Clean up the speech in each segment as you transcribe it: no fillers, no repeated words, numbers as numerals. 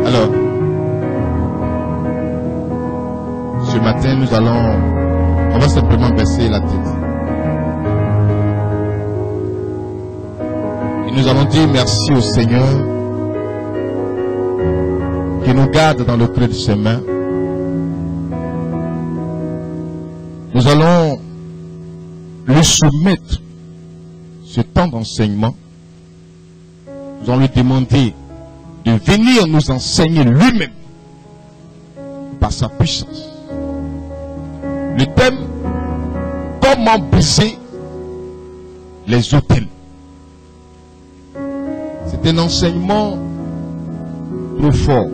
Alors, ce matin, on va simplement baisser la tête. Et nous allons dire merci au Seigneur qui nous garde dans le creux de ses mains. Nous allons lui soumettre ce temps d'enseignement. Nous allons lui demander de venir nous enseigner lui-même par sa puissance. Le thème, comment briser les autels. C'est un enseignement trop fort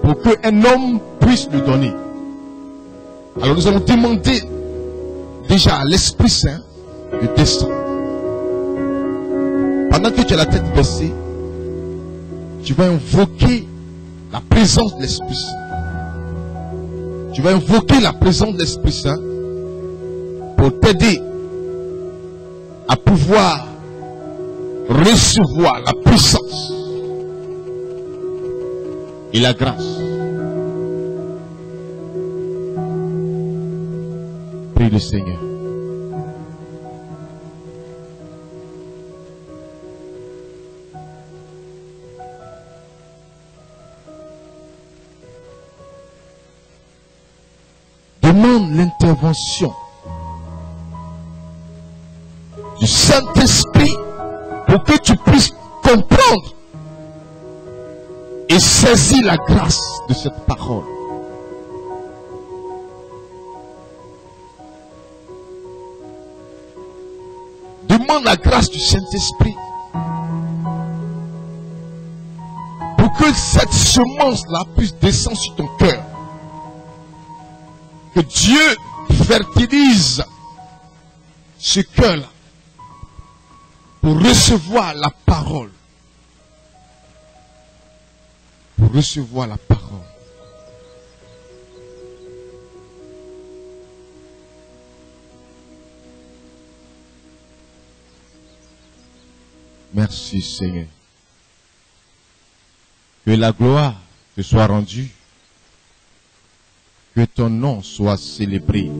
pour qu'un homme puisse le donner. Alors nous allons demander déjà à l'Esprit Saint de descendre. Pendant que tu as la tête baissée, tu vas invoquer la présence de l'Esprit Saint. Tu vas invoquer la présence de l'Esprit Saint pour t'aider à pouvoir recevoir la puissance et la grâce. Prie le Seigneur. Demande l'intervention du Saint-Esprit pour que tu puisses comprendre et saisir la grâce de cette parole. Demande la grâce du Saint-Esprit pour que cette semence-là puisse descendre sur ton cœur. Que Dieu fertilise ce cœur-là pour recevoir la parole. Pour recevoir la parole. Merci Seigneur. Que la gloire te soit rendue. Que ton nom soit célébré.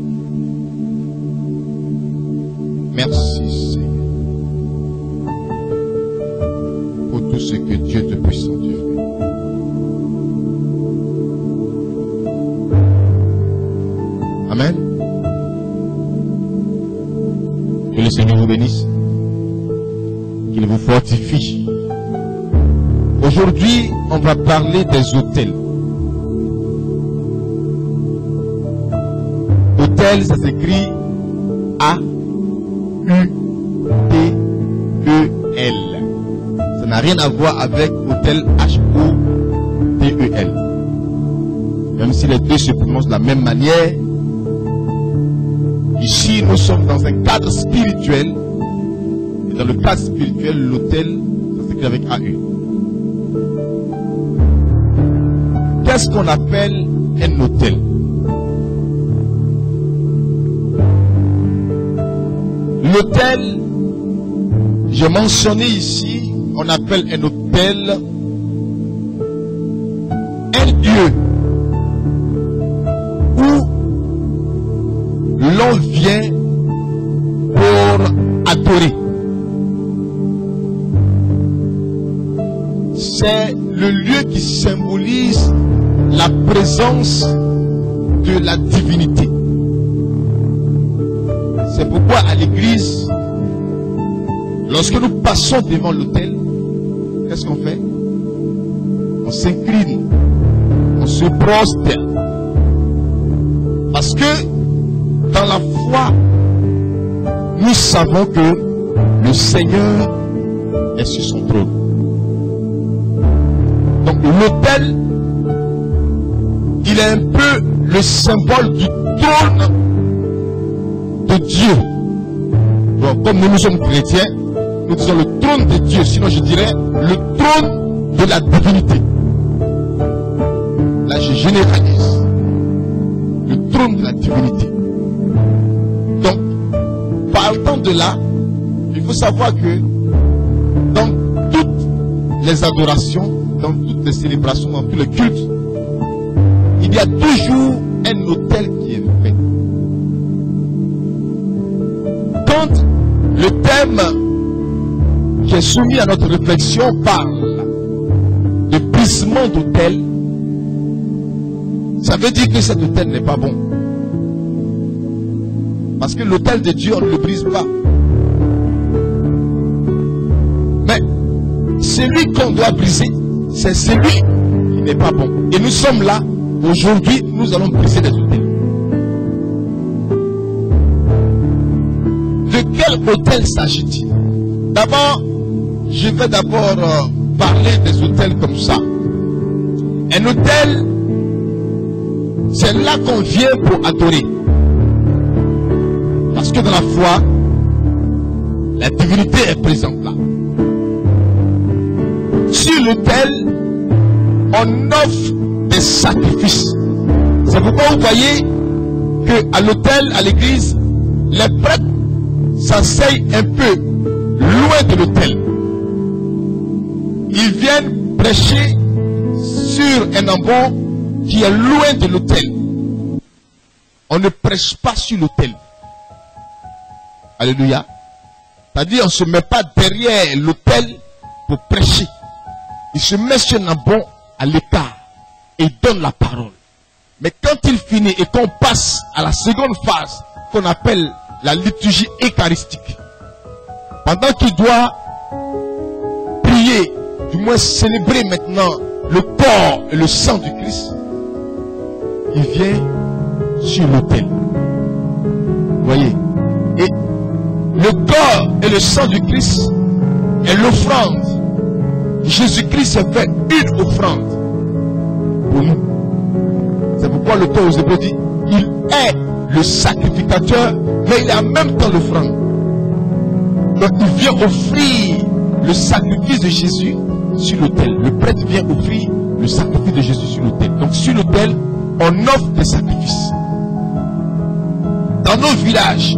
Merci Seigneur. Pour tout ce que Dieu te puissant Dieu fait. Amen. Que le Seigneur vous bénisse. Qu'il vous fortifie. Aujourd'hui, on va parler des autels. Autel, ça s'écrit A-U-T-E-L. Ça n'a rien à voir avec autel H-O-T-E-L. Même si les deux se prononcent de la même manière, ici nous sommes dans un cadre spirituel. Et dans le cadre spirituel, l'autel, ça s'écrit avec A-U. Qu'est-ce qu'on appelle un autel? L'autel, j'ai mentionné ici, on appelle un autel un lieu où l'on vient pour adorer. C'est le lieu qui symbolise la présence de la divinité. C'est pourquoi à l'église, lorsque nous passons devant l'autel, qu'est-ce qu'on fait? On s'incline, on se prosterne. Parce que dans la foi, nous savons que le Seigneur est sur son trône. Donc l'autel, il est un peu le symbole du trône de Dieu. Donc, comme nous sommes chrétiens, nous disons le trône de Dieu, sinon je dirais le trône de la divinité. Là je généralise. Le trône de la divinité. Donc, partant de là, il faut savoir que dans toutes les adorations, dans toutes les célébrations, dans tous les cultes, il y a toujours un autel qui est fait. Quand le thème qui est soumis à notre réflexion parle de brisement d'autel, ça veut dire que cet autel n'est pas bon. Parce que l'autel de Dieu, on ne le brise pas. Mais celui qu'on doit briser, c'est celui qui n'est pas bon. Et nous sommes là, aujourd'hui, nous allons briser des autels. De quel autel s'agit-il? D'abord, je vais parler des autels comme ça. Un autel, c'est là qu'on vient pour adorer. Parce que dans la foi, la divinité est présente là. Sur l'autel, on offre des sacrifices. C'est pourquoi vous voyez qu'à l'autel, à l'église, les prêtres s'asseyent un peu loin de l'autel. Ils viennent prêcher sur un embon qui est loin de l'autel. On ne prêche pas sur l'autel. Alléluia. C'est-à-dire, on ne se met pas derrière l'autel pour prêcher. Il se met sur un embon à l'écart et donne la parole. Mais quand il finit et qu'on passe à la seconde phase qu'on appelle la liturgie eucharistique, pendant qu'il doit prier, du moins célébrer maintenant le corps et le sang du Christ, il vient sur l'autel. Vous voyez? Et le corps et le sang du Christ est l'offrande. Jésus-Christ a fait une offrande pour nous. C'est pourquoi l'auteur aux Hébreux dit, il est le sacrificateur, mais il est en même temps l'offrande. Donc il vient offrir le sacrifice de Jésus sur l'autel. Le prêtre vient offrir le sacrifice de Jésus sur l'autel. Donc sur l'autel, on offre des sacrifices. Dans nos villages,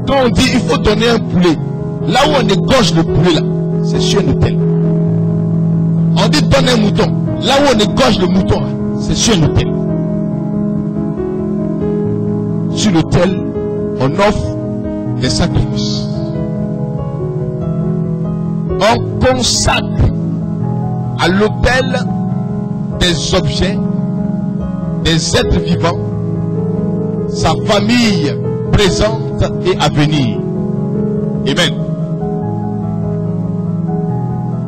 quand on dit il faut donner un poulet, là où on égorge le poulet là, c'est sur un autel. On dit donne un mouton, là où on égorge le mouton là, c'est sur un autel. Sur l'autel, on offre des sacrifices. On consacre à l'autel des objets, des êtres vivants, sa famille présente et à venir. Amen.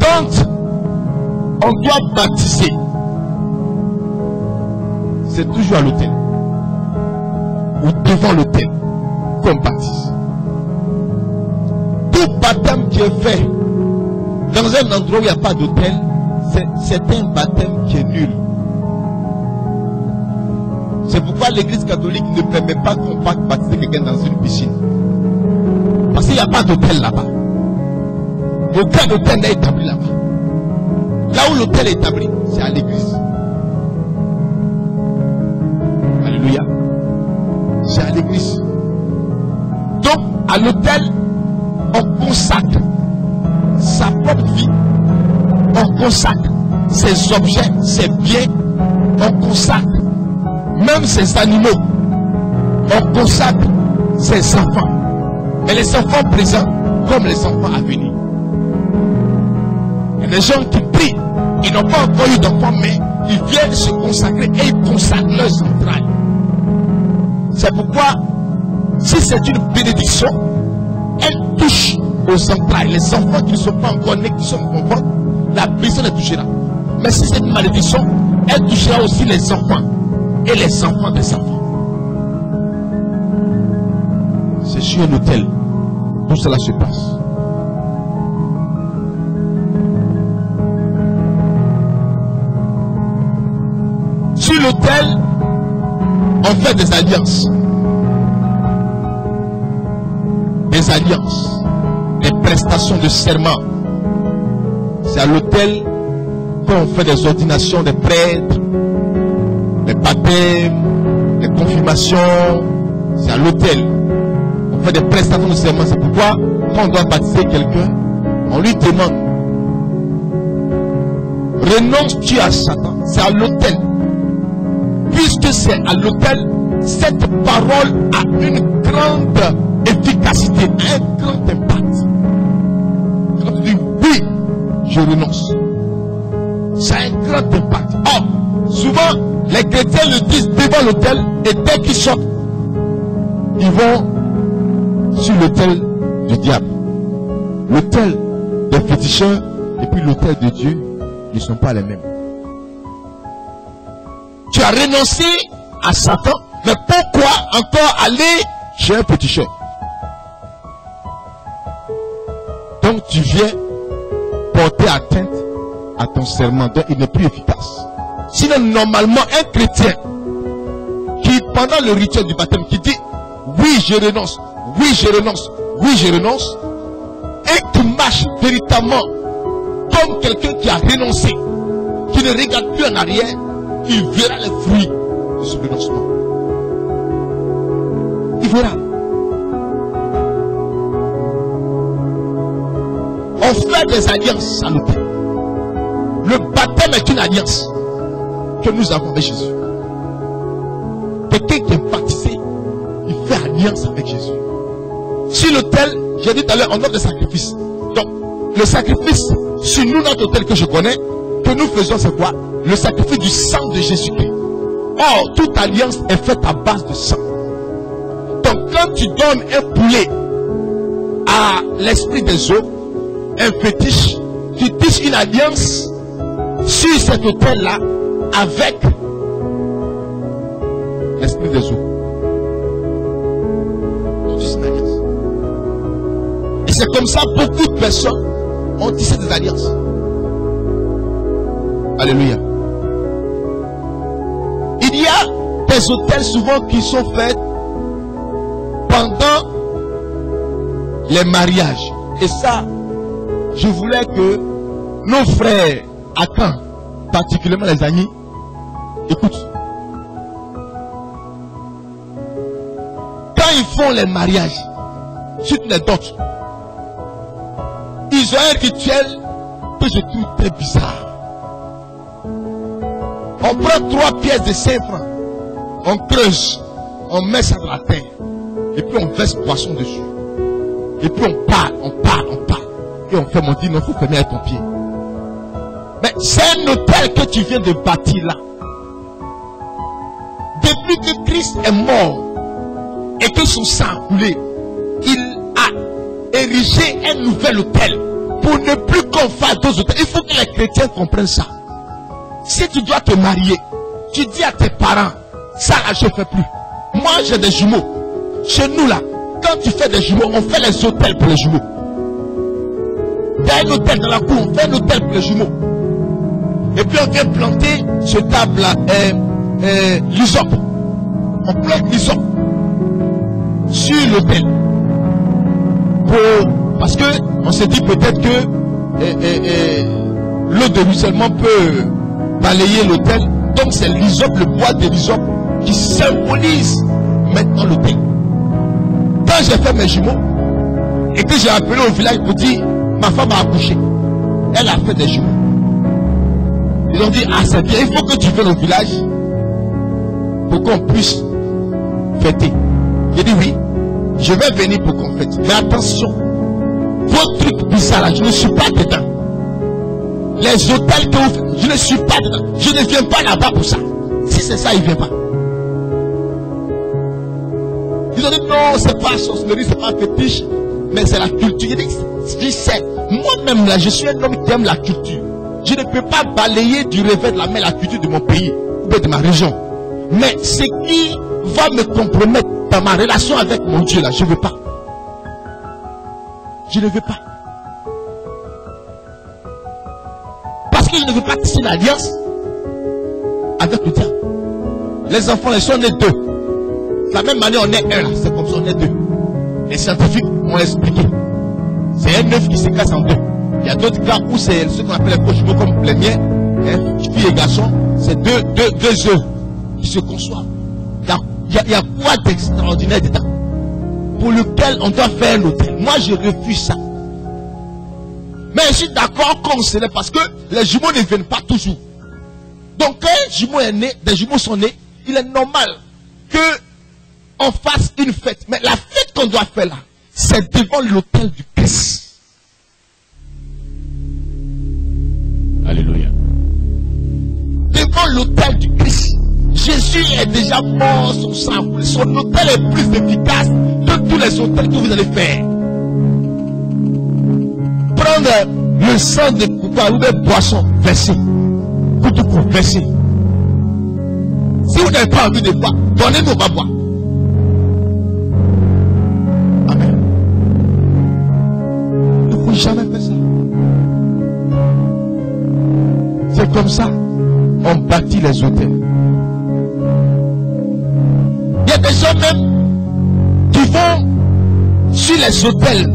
Quand on doit baptiser, c'est toujours à l'autel ou devant l'autel qu'on baptise. Tout baptême qui est fait dans un endroit où il n'y a pas d'autel, c'est un baptême qui est nul. C'est pourquoi l'église catholique ne permet pas qu'on fasse baptiser quelqu'un dans une piscine. Parce qu'il n'y a pas d'hôtel là-bas. Aucun hôtel n'est établi là-bas. Là où l'hôtel est établi, c'est à l'église. Alléluia. C'est à l'église. Donc, à l'hôtel, on consacre sa propre vie. On consacre ses objets, ses biens. On consacre même ses animaux. On consacre ses enfants. Et les enfants présents comme les enfants à venir. Il y a des gens qui prient, ils n'ont pas encore eu d'enfants, mais ils viennent se consacrer et ils consacrent leurs entrailles. C'est pourquoi, si c'est une bénédiction, elle touche aux entrailles. Les enfants qui ne sont pas encore nés, qui sont enfants, la bénédiction les touchera. Mais si c'est une malédiction, elle touchera aussi les enfants et les enfants des enfants. C'est sur un autel où cela se passe. Sur l'autel, on fait des alliances. Des alliances. Des prestations de serment. C'est à l'autel qu'on fait des ordinations des prêtres, des baptêmes, des confirmations. C'est à l'autel. On fait des prestations de serment. C'est pourquoi, quand on doit baptiser quelqu'un, on lui demande renonces-tu à Satan? C'est à l'autel. Puisque c'est à l'autel, cette parole a une grande efficacité, un grand impact. Quand tu dis oui, je renonce, ça a un grand impact. Or, souvent, les chrétiens le disent devant l'autel et dès qu'ils sortent, ils vont sur l'autel du diable. L'autel des féticheurs et puis l'autel de Dieu ne sont pas les mêmes. Tu as renoncé à Satan, mais pourquoi encore aller chez un féticheur? Donc tu viens porter atteinte à ton serment, donc il n'est plus efficace. Sinon, normalement, un chrétien qui, pendant le rituel du baptême, qui dit oui, je renonce, oui, je renonce, oui, je renonce, et qui marche véritablement comme quelqu'un qui a renoncé, qui ne regarde plus en arrière, il verra les fruits de ce renoncement. Il verra. On fait des alliances à l'autel. Le baptême est une alliance que nous avons avec Jésus. Quelqu'un qui est baptisé, il fait alliance avec Jésus. Sur l'autel, j'ai dit tout à l'heure, on offre des sacrifices. Donc, le sacrifice, sur nous, notre autel que je connais, que nous faisons, c'est quoi? Le sacrifice du sang de Jésus-Christ. Or, toute alliance est faite à base de sang. Donc, quand tu donnes un poulet à l'esprit des eaux, un fétiche, tu tisses une alliance sur cet autel-là avec l'esprit des eaux. Tu tisses une alliance. Et c'est comme ça beaucoup de personnes ont tissé des alliances. Alléluia. Il y a des autels souvent qui sont faits pendant les mariages. Et ça, je voulais que nos frères à Caen, particulièrement les amis, écoutent. Quand ils font les mariages, surtout les dots, ils ont un rituel que je trouve très bizarre. On prend 3 pièces de 5 francs, on creuse, on met ça dans la terre, et puis on verse poisson dessus. Et puis on parle. Et on fait monter, non, il faut fermer avec ton pied. Mais c'est un hôtel que tu viens de bâtir là. Depuis que Christ est mort et que son sang a coulé, il a érigé un nouvel hôtel pour ne plus qu'on fasse d'autres hôtels. Il faut que les chrétiens comprennent ça. Si tu dois te marier, tu dis à tes parents, ça là je ne fais plus. Moi j'ai des jumeaux. Chez nous là, quand tu fais des jumeaux, on fait les hôtels pour les jumeaux. Il y a un hôtel dans la cour, on fait un hôtel pour les jumeaux. Et puis on vient planter ce table là, l'hysope. On plante l'hysope sur l'hôtel. Parce que on s'est dit peut-être que l'eau de ruissellement peut balayer l'hôtel. Donc c'est l'hysope, le bois de l'hysope qui symbolise maintenant l'hôtel. Quand j'ai fait mes jumeaux et que j'ai appelé au village pour dire ma femme a accouché, elle a fait des jumeaux. Ils ont dit ah c'est bien, il faut que tu viennes au village pour qu'on puisse fêter. J'ai dit oui, je vais venir pour qu'on fête. Mais attention, vos trucs bizarres là, je ne suis pas dedans. Les hôtels que vous faites, je ne suis pas dedans. Je ne viens pas là-bas pour ça. Si c'est ça, il ne vient pas. Ils ont dit non, c'est pas sorcellerie, c'est pas fétiche, mais c'est la culture. Je sais, moi-même là, je suis un homme qui aime la culture. Je ne peux pas balayer du revers de la main la culture de mon pays ou de ma région. Mais ce qui va me compromettre dans ma relation avec mon Dieu là, je ne veux pas. Je ne veux pas. Parce que je ne veux pas tisser une alliance avec le diable. Les enfants, ils sont nés 2. La même année, on est 1 là. C'est comme ça, on est 2. Les scientifiques m'ont expliqué. C'est un œuf qui se casse en 2. Il y a d'autres cas où c'est ce qu'on appelle les jumeaux comme les miens, filles et garçons. C'est deux œufs qui se conçoivent. Il y a quoi d'extraordinaire dedans pour lequel on doit faire un hôtel. Moi, je refuse ça. Mais je suis d'accord qu'on se lève parce que les jumeaux ne viennent pas toujours. Donc quand un jumeau est né, des jumeaux sont nés, il est normal que on fasse une fête. Mais la fête qu'on doit faire là, c'est devant l'autel du Christ. Alléluia. Devant l'autel du Christ. Jésus est déjà mort, son sang. Son autel est plus efficace que tous les autels que vous allez faire. Prendre le sang de couteau ou des boissons, verser. Couteau pour verser. Si vous n'avez pas envie de boire, donnez-nous, on va boire. Amen. Il ne faut jamais faire ça. C'est comme ça, on bâtit les hôtels. Il y a des gens même qui vont sur les hôtels.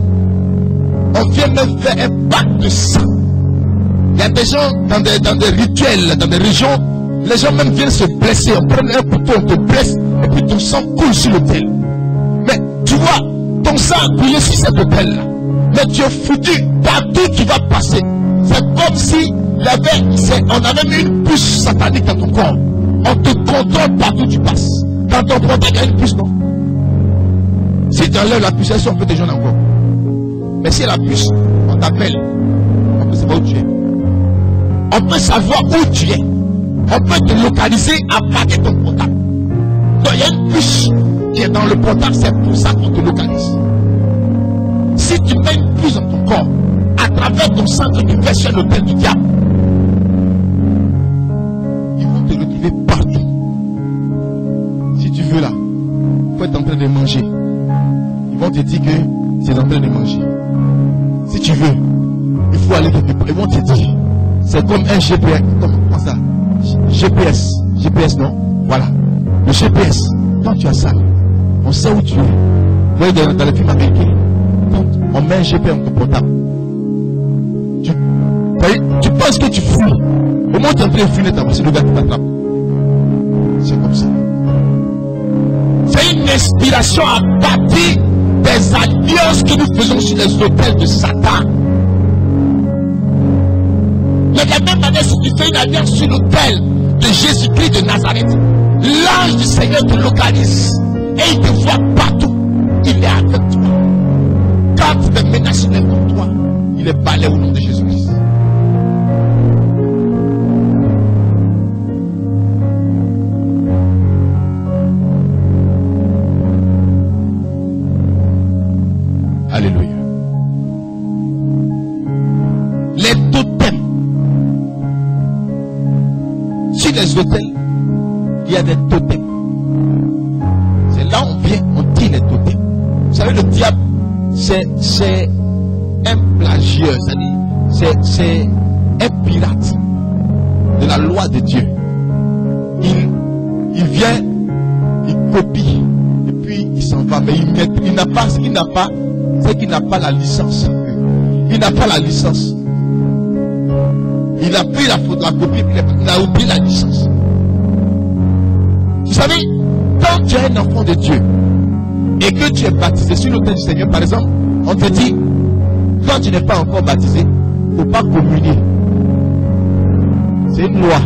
On vient même faire un pacte de sang. Il y a des gens dans des rituels, dans des régions, les gens même viennent se blesser. On prend un couteau, on te blesse, et puis ton sang coule sur l'autel. Mais tu vois, ton sang a coulé sur cet hôtel-là. Mais tu es foutu, partout tu vas passer. C'est comme si on avait mis une puce satanique dans ton corps. On te contrôle partout tu passes. Quand on protège, il y a une puce, non? Si tu enlèves la puce, elle sort un peu des gens encore. Mais si la puce, on t'appelle, on peut savoir où tu es. On peut savoir où tu es. On peut te localiser à partir de ton portable. Donc il y a une puce qui est dans le portable, c'est pour ça qu'on te localise. Si tu mets une puce dans ton corps, à travers ton sang que tu fais sur l'autel du diable, ils vont te retrouver partout. Si tu veux là, il faut être en train de manger. Ils vont te dire que tu es en train de manger. Si tu veux, il faut aller quelque part. Ils vont te dire, c'est comme un GPS. Comment ça? GPS non? Voilà. Le GPS, quand tu as ça, on sait où tu es. Vous voyez dans les films américains, quand on met un GPS dans ton portable, tu penses que tu fouilles. Au moment où tu es en train de fouiller, c'est le gars qui t'attrape. C'est comme ça. C'est une inspiration à partir des alliances que nous faisons sur les autels de Satan. Mais de la même manière, si tu fais une alliance sur l'autel de Jésus-Christ de Nazareth, l'ange du Seigneur te localise et il te voit partout. Il est avec toi. Quand des menaces sont contre toi, il est balayé au nom de Jésus-Christ. Alléluia. Les totems. Sur les hôtels, il y a des totems. C'est là où on vient, on dit les totems. Vous savez, le diable, c'est un plagieur, c'est un pirate de la loi de Dieu. Il vient, il copie, et puis il s'en va, mais il n'a pas, ce qu'il n'a pas, c'est qu'il n'a pas la licence. Il n'a pas la licence. Il a pris la copie, il a oublié la licence. Vous savez, quand tu es un enfant de Dieu et que tu es baptisé sur l'autel du Seigneur, par exemple, on te dit, quand tu n'es pas encore baptisé, il ne faut pas communier. C'est une loi.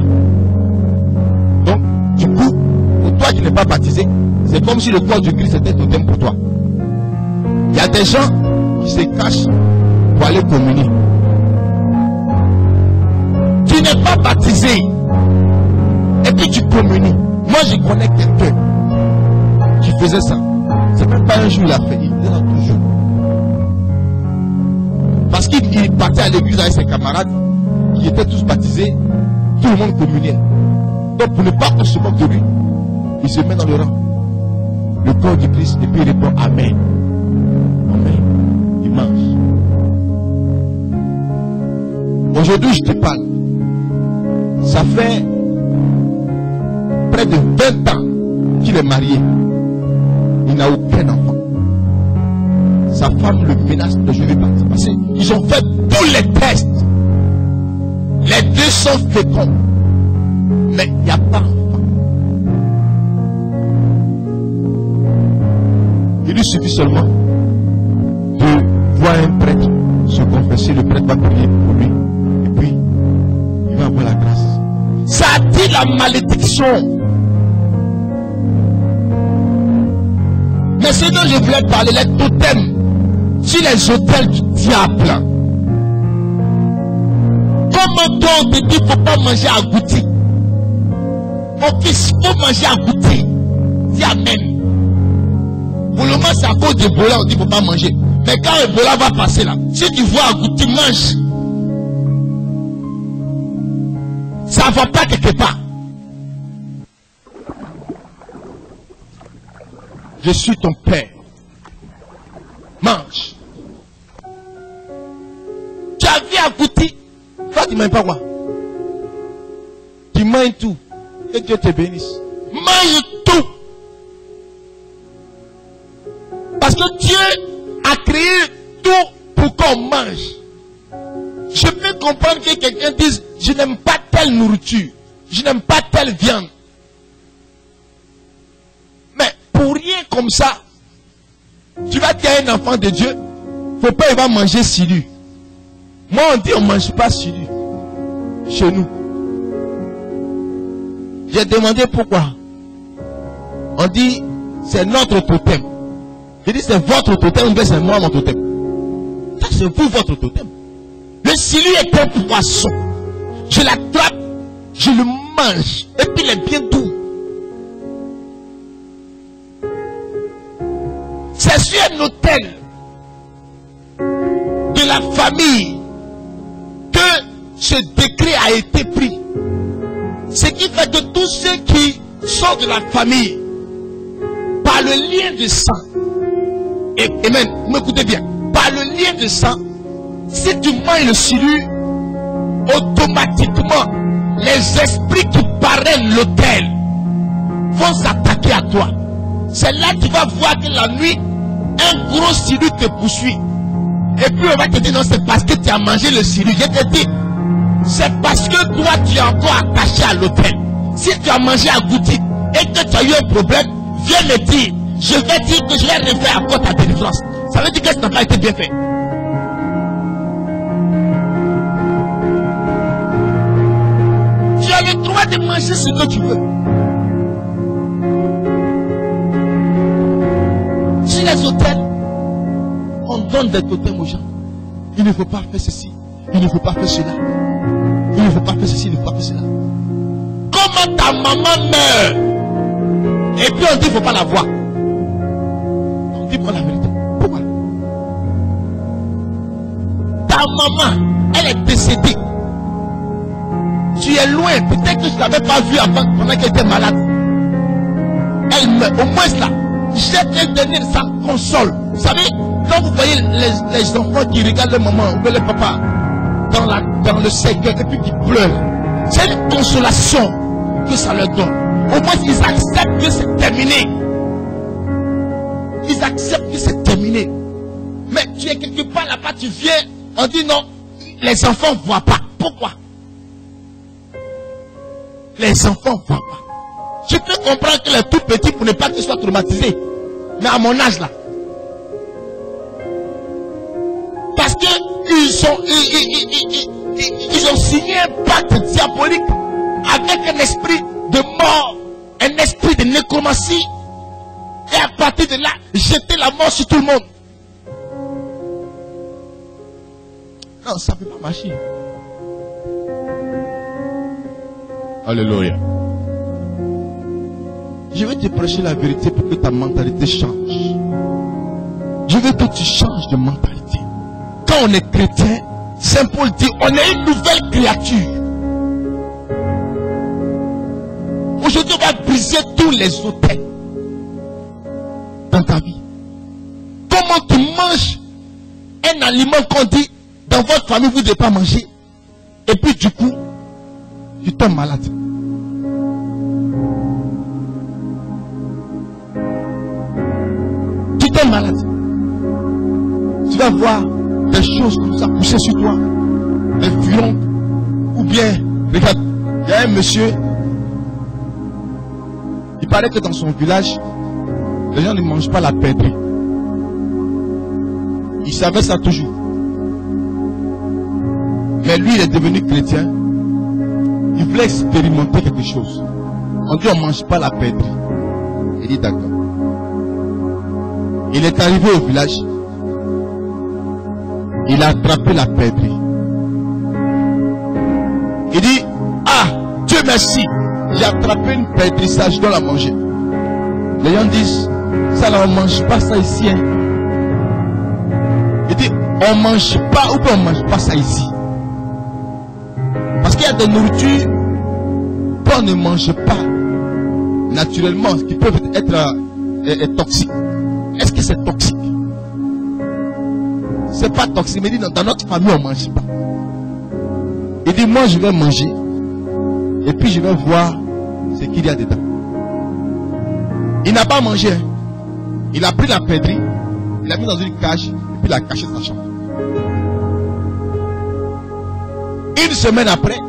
Donc, du coup, pour toi qui n'es pas baptisé, c'est comme si le corps du Christ était totem pour toi. Il y a des gens qui se cachent pour aller communier. Tu n'es pas baptisé et puis tu communies. Moi, je connais quelqu'un qui faisait ça. C'est même pas un jour il a fait, il faisait ça toujours. Parce qu'il partait à l'église avec ses camarades qui étaient tous baptisés, tout le monde communiait. Donc, pour ne pas qu'on se moque de lui, il se met dans le rang, le corps du Christ, et puis il répond Amen. Amen. Il mange. Aujourd'hui, je te parle. Ça fait près de 20 ans qu'il est marié. Il n'a aucun enfant. Sa femme le menace de je vais partir. Parce qu'ils ont fait tous les tests. Les deux sont féconds. Mais il n'y a pas d'enfant. Il lui suffit seulement de voir un prêtre se confesser, le prêtre va prier pour lui. Et puis, il va avoir la grâce. Ça attire la malédiction. Mais ce dont je voulais parler, les totems, sur les hôtels du diable. Comment toi on te dit qu'il ne faut pas manger à goûter? Mon fils, il faut manger à goûter. Dis amen. Pour le moment, c'est à cause d'Ebola, on dit qu'il ne faut pas manger. Mais quand Ebola va passer là, si tu vois à goûter, mange. Ça ne va pas quelque part. Je suis ton père. Mange. Tu as vu à goûter. Toi, tu ne manges pas quoi? Tu manges tout. Et Dieu te bénisse. Mange tout. Parce que Dieu a créé tout pour qu'on mange. Je peux comprendre que quelqu'un dise, je n'aime pas telle nourriture. Je n'aime pas telle viande. Mais pour rien comme ça, tu vas dire à un enfant de Dieu, faut pas il va manger cilu. Moi on dit on ne mange pas cilu. Chez nous. J'ai demandé pourquoi. On dit c'est notre totem. Je dis c'est votre totem ou bien c'est moi mon totem. Ça c'est vous votre totem. Le cilu est un poisson. Je l'attrape, je le mange et puis il est bien doux. C'est sur un autel de la famille que ce décret a été pris. Ce qui fait que tous ceux qui sont de la famille, par le lien de sang, et même, vous m'écoutez bien, par le lien de sang, si tu manges le cilu, automatiquement, les esprits qui parrainent l'autel vont s'attaquer à toi. C'est là que tu vas voir que la nuit, un gros cilu te poursuit. Et puis on va te dire non, c'est parce que tu as mangé le cilu. Je te dis, c'est parce que toi tu es encore attaché à l'autel. Si tu as mangé à goûter et que tu as eu un problème, viens me dire. Je vais dire que je vais refaire encore ta délivrance. Ça veut dire que ça n'a pas été bien fait. Tu as le droit de manger ce que tu veux. Sur les hôtels, on donne des totems aux gens. Il ne faut pas faire ceci. Il ne faut pas faire cela. Il ne faut pas faire ceci. Il ne faut pas faire cela. Comment ta maman meurt et puis on dit qu'il ne faut pas la voir. On dit pour la vérité. Pourquoi? Ta maman, elle est décédée. Tu es loin. Peut-être que je ne l'avais pas vue avant pendant qu'elle était malade. Elle meurt. Au moins là. Jette un dernier de sa console. Vous savez, quand vous voyez les enfants qui regardent leur maman ou leur papa dans le cercueil et puis qui pleurent, c'est une consolation que ça leur donne. Au moins ils acceptent que c'est terminé. Ils acceptent que c'est terminé. Mais tu es quelque part là-bas, tu viens, on dit non, les enfants ne voient pas. Pourquoi? Les enfants ne voient pas. Je peux comprendre que les tout petits pour ne pas qu'ils soient traumatisés. Mais à mon âge là. Parce que ils ont signé un pacte diabolique avec un esprit de mort, un esprit de nécromancie. Et à partir de là, jeter la mort sur tout le monde. Non, ça ne peut pas marcher. Alléluia. Je vais te prêcher la vérité pour que ta mentalité change. Je veux que tu changes de mentalité. Quand on est chrétien, Saint Paul dit, on est une nouvelle créature. Aujourd'hui, on va briser tous les autels dans ta vie. Comment tu manges un aliment qu'on dit, dans votre famille, vous ne devez pas manger. Et puis du coup, tu tombes malade. Malade. Tu vas voir des choses comme ça pousser sur toi, des violons, ou bien, regarde, il y a un monsieur, il paraît que dans son village, les gens ne mangent pas la perdrix. Il savait ça toujours. Mais lui, il est devenu chrétien. Il voulait expérimenter quelque chose. On dit on ne mange pas la perdrix. Il dit d'accord. Il est arrivé au village. Il a attrapé la perdrix. Il dit, ah, Dieu merci, j'ai attrapé une perdrix, ça je dois la manger. Les gens disent, ça là on ne mange pas ça ici. Hein. Il dit, on ne mange pas ou bien on ne mange pas ça ici. Parce qu'il y a des nourritures qu'on ne mange pas naturellement, qui peuvent être toxiques. Est-ce que c'est toxique? C'est pas toxique, mais il dit, dans notre famille on ne mange pas. Il dit, moi je vais manger et puis je vais voir ce qu'il y a dedans. Il n'a pas mangé. Hein. Il a pris la perdrix, il l'a mis dans une cage et puis il a caché sa chambre. Une semaine après,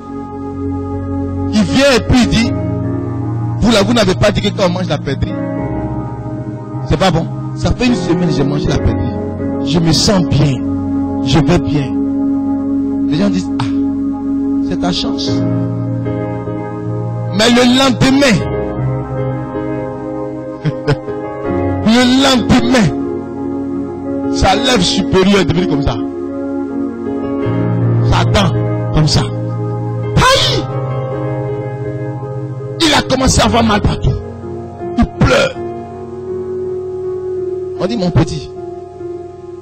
il vient et puis il dit, vous n'avez pas dit que quand on mange la perdrix, c'est pas bon. Ça fait une semaine que j'ai mangé la perdrix. Je me sens bien. Je vais bien. Les gens disent, ah, c'est ta chance. Mais le lendemain, sa lèvre supérieure est devenue comme ça. Sa dent, comme ça. Aïe! Il a commencé à avoir mal partout. Il pleure. On dit, mon petit,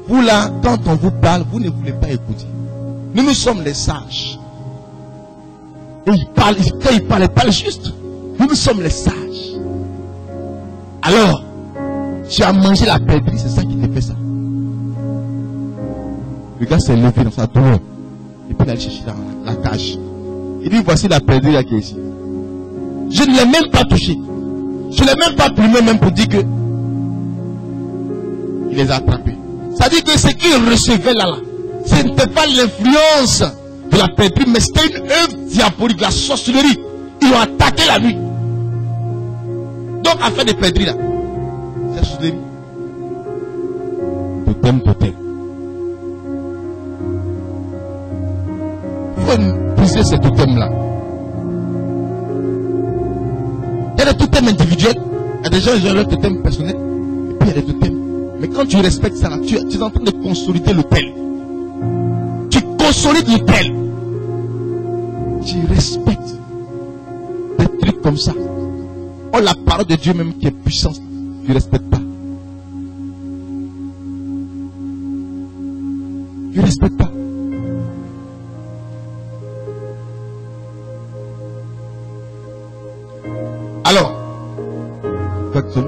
vous là, quand on vous parle, vous ne voulez pas écouter. Nous sommes les sages. Et quand il parle juste. Nous sommes les sages. Alors, tu as mangé la perdrix, c'est ça qui te fait ça. Le gars s'est levé dans sa douleur. Et puis il a cherché dans la cage. Il dit, voici la perdrix qui est ici. Je ne l'ai même pas touché. Je ne l'ai même pas plumé même pour dire que il les a attrapés. Ça dit que ce qu'il recevait là, ce n'était pas l'influence de la perdrix, mais c'était une œuvre diabolique, la sorcellerie. Ils l'ont attaqué la nuit. Donc, affaire de perdrix là, c'est sorcellerie. Totem. Il faut briser ces totems là. Il y a des totems individuels, il y a des gens qui ont leur totem personnel, et puis il y a des totems. Mais quand tu respectes ça là, tu es en train de consolider l'autel. Tu consolides l'autel. Tu respectes des trucs comme ça. Oh, la parole de Dieu même qui est puissante, tu ne respectes pas. Tu ne respectes pas. Alors, Jackson.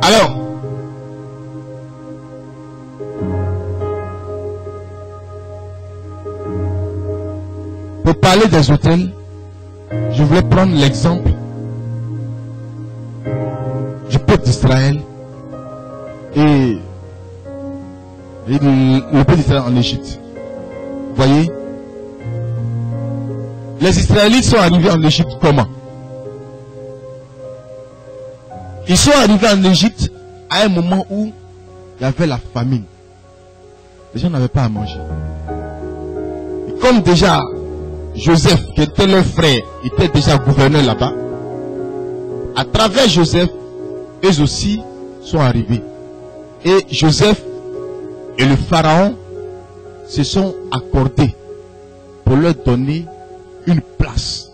Alors, pour parler des hôtels, je voulais prendre l'exemple du peuple d'Israël et le peuple d'Israël en Égypte. Vous voyez, les Israélites sont arrivés en Égypte comment? Ils sont arrivés en Égypte à un moment où il y avait la famine. Les gens n'avaient pas à manger. Et comme déjà Joseph, qui était leur frère, était déjà gouverneur là-bas, à travers Joseph, eux aussi sont arrivés. Et Joseph et le pharaon se sont accordés pour leur donner une place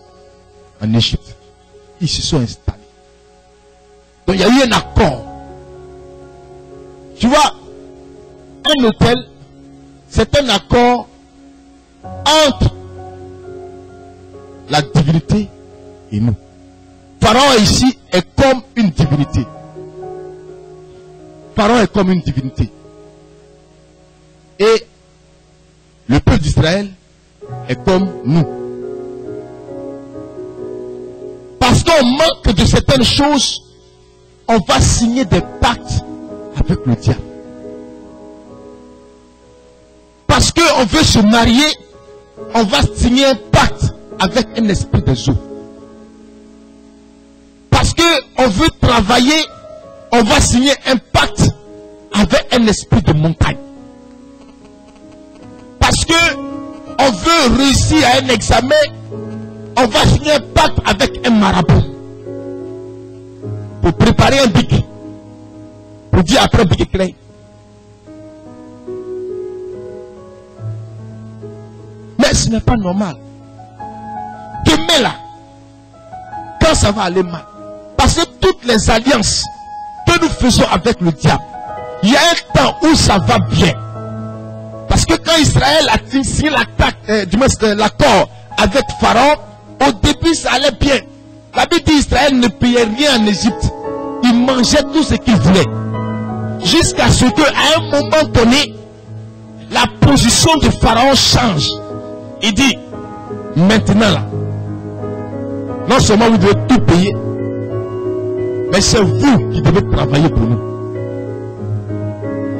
en Égypte. Ils se sont installés. Donc il y a eu un accord. Tu vois, un hôtel, c'est un accord entre la divinité et nous. Pharaon ici est comme une divinité. Pharaon est comme une divinité. Et le peuple d'Israël est comme nous. Parce qu'on manque de certaines choses, on va signer des pactes avec le diable. Parce qu'on veut se marier, on va signer un pacte avec un esprit des eaux. Parce on veut travailler, on va signer un pacte avec un esprit de montagne. Parce que on veut réussir à un examen, on va signer un pacte avec un marabout. Pour préparer un bic. Pour dire après bic est clair. Mais ce n'est pas normal. Demain là, quand ça va aller mal, parce que toutes les alliances que nous faisons avec le diable, il y a un temps où ça va bien. Parce que quand Israël a signé l'accord avec Pharaon, au début ça allait bien. La Bible dit Israël ne payait rien en Égypte. Il mangeait tout ce qu'il voulait. Jusqu'à ce qu'à un moment donné, la position de Pharaon change. Il dit, maintenant là, non seulement vous devez tout payer, mais c'est vous qui devez travailler pour nous.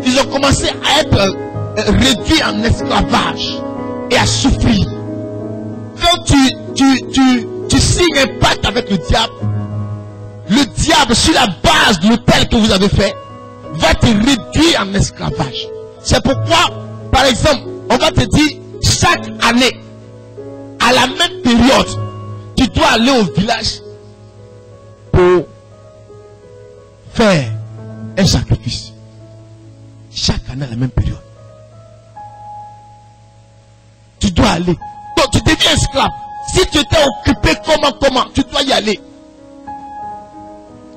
Ils ont commencé à être réduits en esclavage et à souffrir. Quand tu signes un pacte avec le diable sur la base de l'autel que vous avez fait, va te réduire en esclavage. C'est pourquoi, par exemple, on va te dire, chaque année, à la même période, tu dois aller au village pour faire un sacrifice. Chaque année à la même période. Tu dois aller. Donc tu deviens esclave. Si tu étais occupé, comment, tu dois y aller.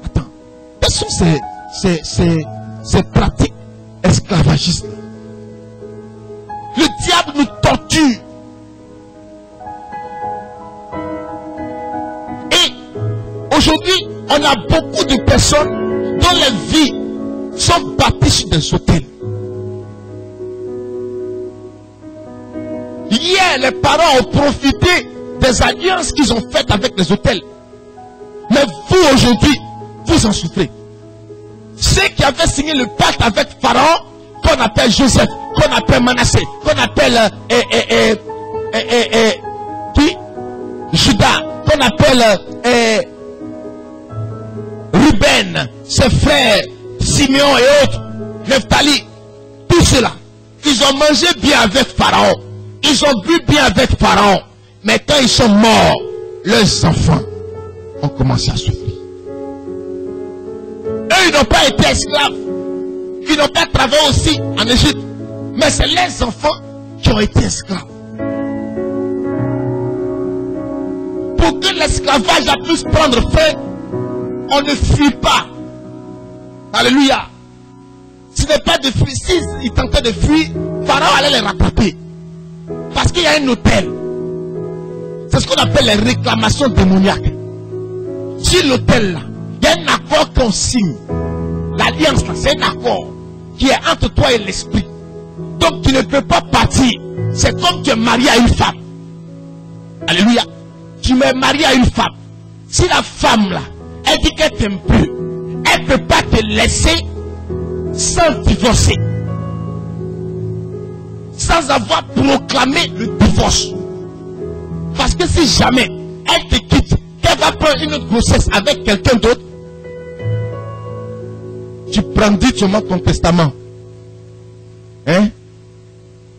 Attends. Quelles sont ces pratiques esclavagistes? Le diable nous torture. Et aujourd'hui, on a beaucoup de personnes dont les vies sont bâties sur des autels. Hier, les parents ont profité des alliances qu'ils ont faites avec les autels. Mais vous, aujourd'hui, vous en souffrez. Ceux qui avaient signé le pacte avec Pharaon, qu'on appelle Joseph, qu'on appelle Manassé, qu'on appelle qui? Judas, qu'on appelle Ruben, ses frères, Simeon et autres, Nephtali, tout cela, ils ont mangé bien avec Pharaon, ils ont bu bien avec Pharaon, mais quand ils sont morts, leurs enfants ont commencé à souffrir. Eux, ils n'ont pas été esclaves, ils n'ont pas travaillé aussi en Égypte, mais c'est les enfants qui ont été esclaves. Pour que l'esclavage puisse prendre fin, on ne fuit pas. Alléluia. Ce n'est pas de fuir. S'ils tentaient de fuir, Pharaon allait les rattraper. Parce qu'il y a un hôtel. C'est ce qu'on appelle les réclamations démoniaques. Sur l'hôtel là, il y a un accord qu'on signe. L'alliance là, c'est un accord qui est entre toi et l'esprit. Donc tu ne peux pas partir. C'est comme tu es marié à une femme. Alléluia. Tu es marié à une femme. Si la femme là, elle dit qu'elle t'aime plus, elle ne peut pas te laisser sans divorcer. Sans avoir proclamé le divorce. Parce que si jamais elle te quitte, qu'elle va prendre une autre grossesse avec quelqu'un d'autre, tu brandis seulement ton testament. Hein?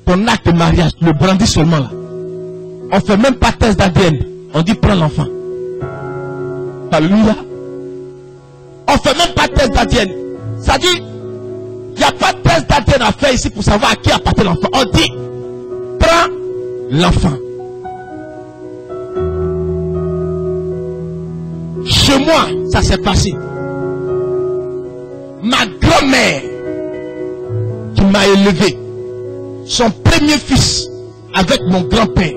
Ton acte de mariage, tu le brandis seulement là. On ne fait même pas test d'ADN. On dit prends l'enfant. Alléluia. On ne fait même pas test d'ADN. Ça dit, il n'y a pas de test d'ADN à faire ici pour savoir à qui appartient l'enfant. On dit, prends l'enfant. Chez moi, ça s'est passé. Ma grand-mère, qui m'a élevé, son premier fils, avec mon grand-père,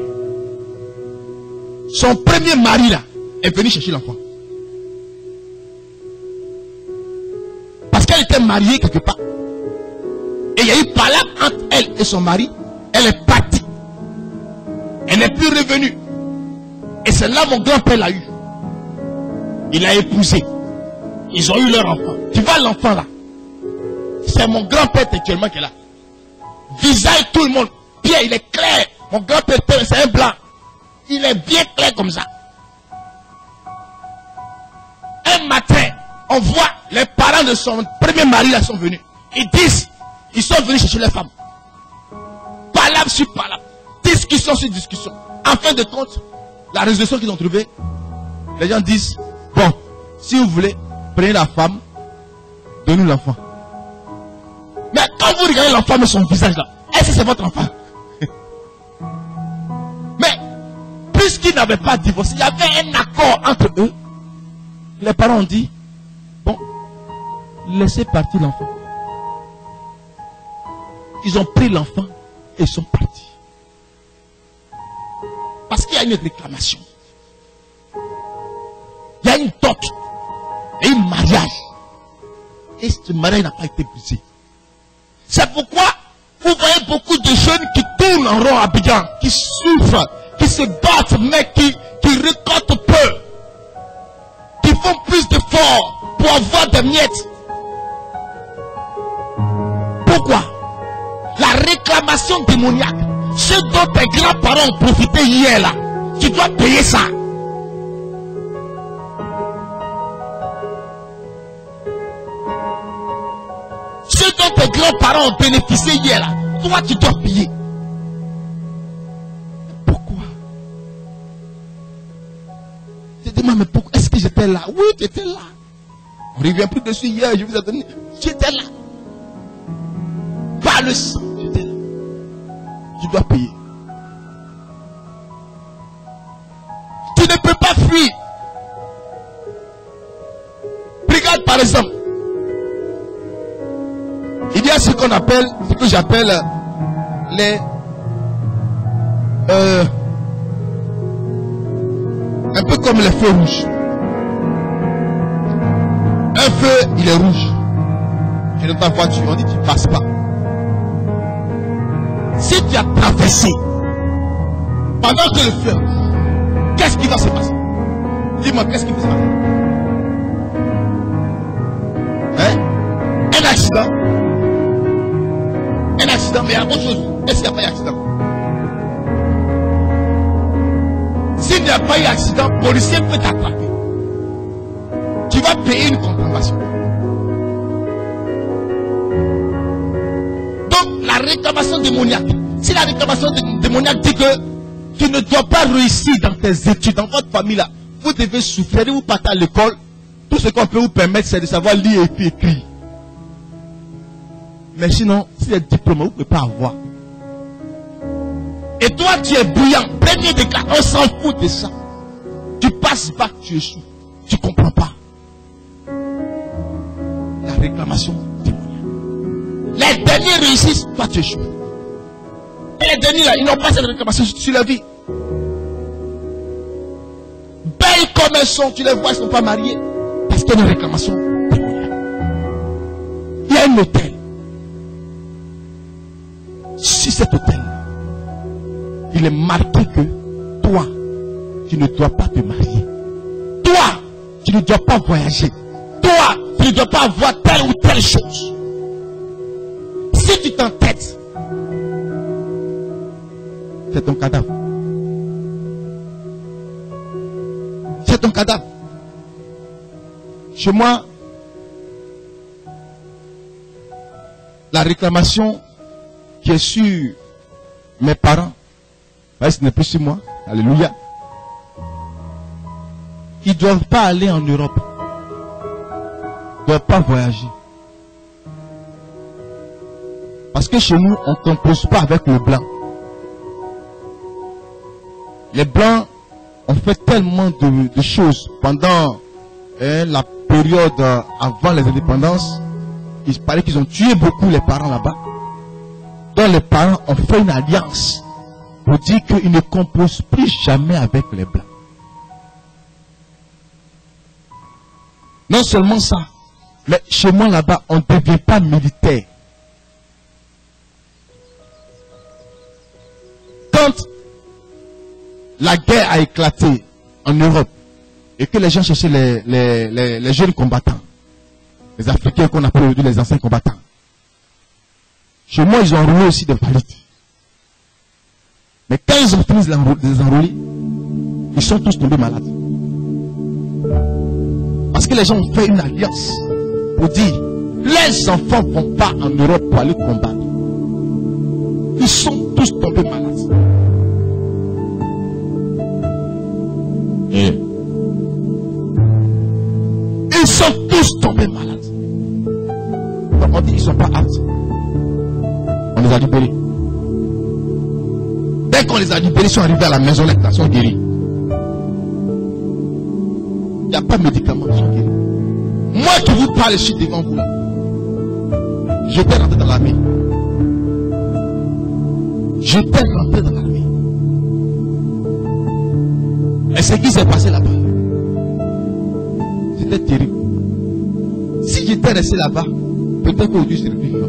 son premier mari là, est venu chercher l'enfant. Parce qu'elle était mariée quelque part. Et il y a eu palabre entre elle et son mari. Elle est partie. Elle n'est plus revenue. Et c'est là mon grand-père l'a eu. Il l'a épousé. Ils ont eu leur enfant. Tu vois l'enfant là? C'est mon grand-père actuellement qui est là. Visage tout le monde. Pierre, il est clair. Mon grand-père, c'est un blanc. Il est bien clair comme ça. Un matin, on voit les parents de son premier mari là sont venus. Ils disent, ils sont venus chercher les femmes. Palabre sur palabre, discussion sur discussion. En fin de compte, la résolution qu'ils ont trouvée, les gens disent, bon, si vous voulez, prenez la femme, donnez-nous l'enfant. Mais quand vous regardez l'enfant de son visage là, est-ce que c'est votre enfant? Mais, puisqu'ils n'avaient pas divorcé, il y avait un accord entre eux. Les parents ont dit, bon, laissez partir l'enfant. Ils ont pris l'enfant et ils sont partis. Parce qu'il y a une réclamation. Il y a une dot et un mariage. Et ce mariage n'a pas été brisé. C'est pourquoi vous voyez beaucoup de jeunes qui tournent en rond à Abidjan, qui souffrent, qui se battent, mais qui récoltent peu, qui font plus d'efforts pour avoir des miettes. Pourquoi? La réclamation démoniaque, ce dont tes grands-parents ont profité hier là, tu dois payer ça. Ce dont tes grands-parents ont bénéficié hier là, toi tu dois payer. Pourquoi? Je te demande, mais pourquoi est-ce que j'étais là? Oui, tu étais là. On ne revient plus dessus hier, je vous ai donné. J'étais là. Par le sang, j'étais là. Tu dois payer. Tu ne peux pas fuir. Regarde par exemple. Il y a ce qu'on appelle, ce que j'appelle les un peu comme les feux rouges. Un feu, il est rouge. Et dans ta voiture, on dit tu ne passes pas. Si tu as traversé pendant que le feu est rouge, qu'est-ce qui va se passer? Dis-moi, qu'est-ce qui va se passer? Hein? Un accident. Un accident, mais il y a autre chose. Est-ce qu'il n'y a pas eu d'accident? S'il n'y a pas eu d'accident, le policier peut t'attraper. Tu vas payer une contravention. Donc, la réclamation démoniaque. Si la réclamation démoniaque dit que tu ne dois pas réussir dans tes études, dans votre famille là, vous devez souffrir, vous partez à l'école, tout ce qu'on peut vous permettre, c'est de savoir lire et puis écrire. Mais sinon, si les diplômes, vous ne pouvez pas avoir. Et toi, tu es bouillant. Premier déclare, on s'en fout de ça. Tu passes pas, tu échoues. Tu ne comprends pas. La réclamation démoniaque. Les derniers réussissent, toi tu échoues. Et les derniers, là, ils n'ont pas cette réclamation sur leur vie. Belles comme elles sont, tu les vois, ils ne sont pas mariés. Parce qu'il y a une réclamation démoniaque. Il y a un hôtel. Si cet hôtel, il est marqué que toi, tu ne dois pas te marier. Toi, tu ne dois pas voyager. Toi, tu ne dois pas avoir telle ou telle chose. Si tu t'entêtes, c'est ton cadavre. C'est ton cadavre. Chez moi, la réclamation qui est sur mes parents, ce n'est plus sur moi, alléluia. Ils ne doivent pas aller en Europe. Ils ne doivent pas voyager. Parce que chez nous, on ne compose pas avec le blanc. Les blancs ont fait tellement de choses pendant la période avant les indépendances. Il paraît qu'ils ont tué beaucoup les parents là-bas. Donc les parents ont fait une alliance pour dire qu'ils ne composent plus jamais avec les blancs. Non seulement ça, mais chez moi là-bas, on ne devient pas militaire. Quand la guerre a éclaté en Europe et que les gens cherchaient les jeunes combattants, les Africains qu'on appelle aujourd'hui les anciens combattants, chez moi, ils ont enrôlé aussi des valides. Mais quand ils ont fini de les enrôler, ils sont tous tombés malades. Parce que que les gens ont fait une alliance pour dire les enfants ne vont pas en Europe pour aller combattre. Ils sont tous tombés malades. Et ils sont tous tombés malades. Donc on dit ils ne sont pas aptes. On les a libérés. Dès qu'on les a libérés, ils sont arrivés à la maison, les sont guéris. Il n'y a pas de médicaments, ils sont guéris. Moi qui vous parle, je suis devant vous. J'étais rentré dans l'armée. J'étais rentré dans l'armée. Et ce qui s'est passé là-bas, c'était terrible. Si j'étais resté là-bas, peut-être qu'aujourd'hui je serais plus vivant.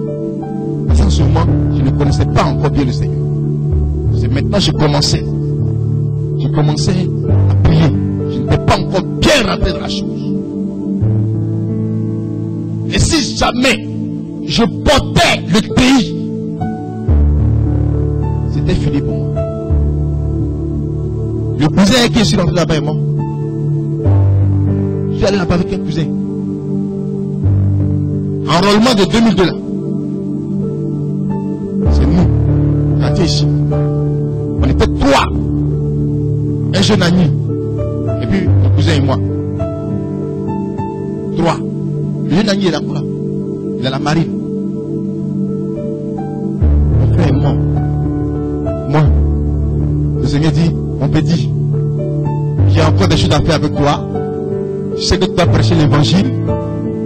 Parce qu'en ce moment, je ne connaissais pas encore bien le Seigneur. C'est maintenant que je commençais à prier. Je n'étais pas encore bien rentré dans la chose. Et si jamais je portais le pays, c'était fini pour moi. Le cousin qui est sur rentré là-bas est mort. Je suis allé là-bas avec un cousin. Enrôlement de 2002 là. C'est nous, quartier ici. On était 3. Un jeune ami. Et puis mon cousin et moi. 3. Le jeune ami est là quoi? Il est à la marine. Mon frère est mort. Moi, le Seigneur dit, on peut dire, j'ai encore des choses à faire avec toi. Je sais que tu dois prêcher l'évangile.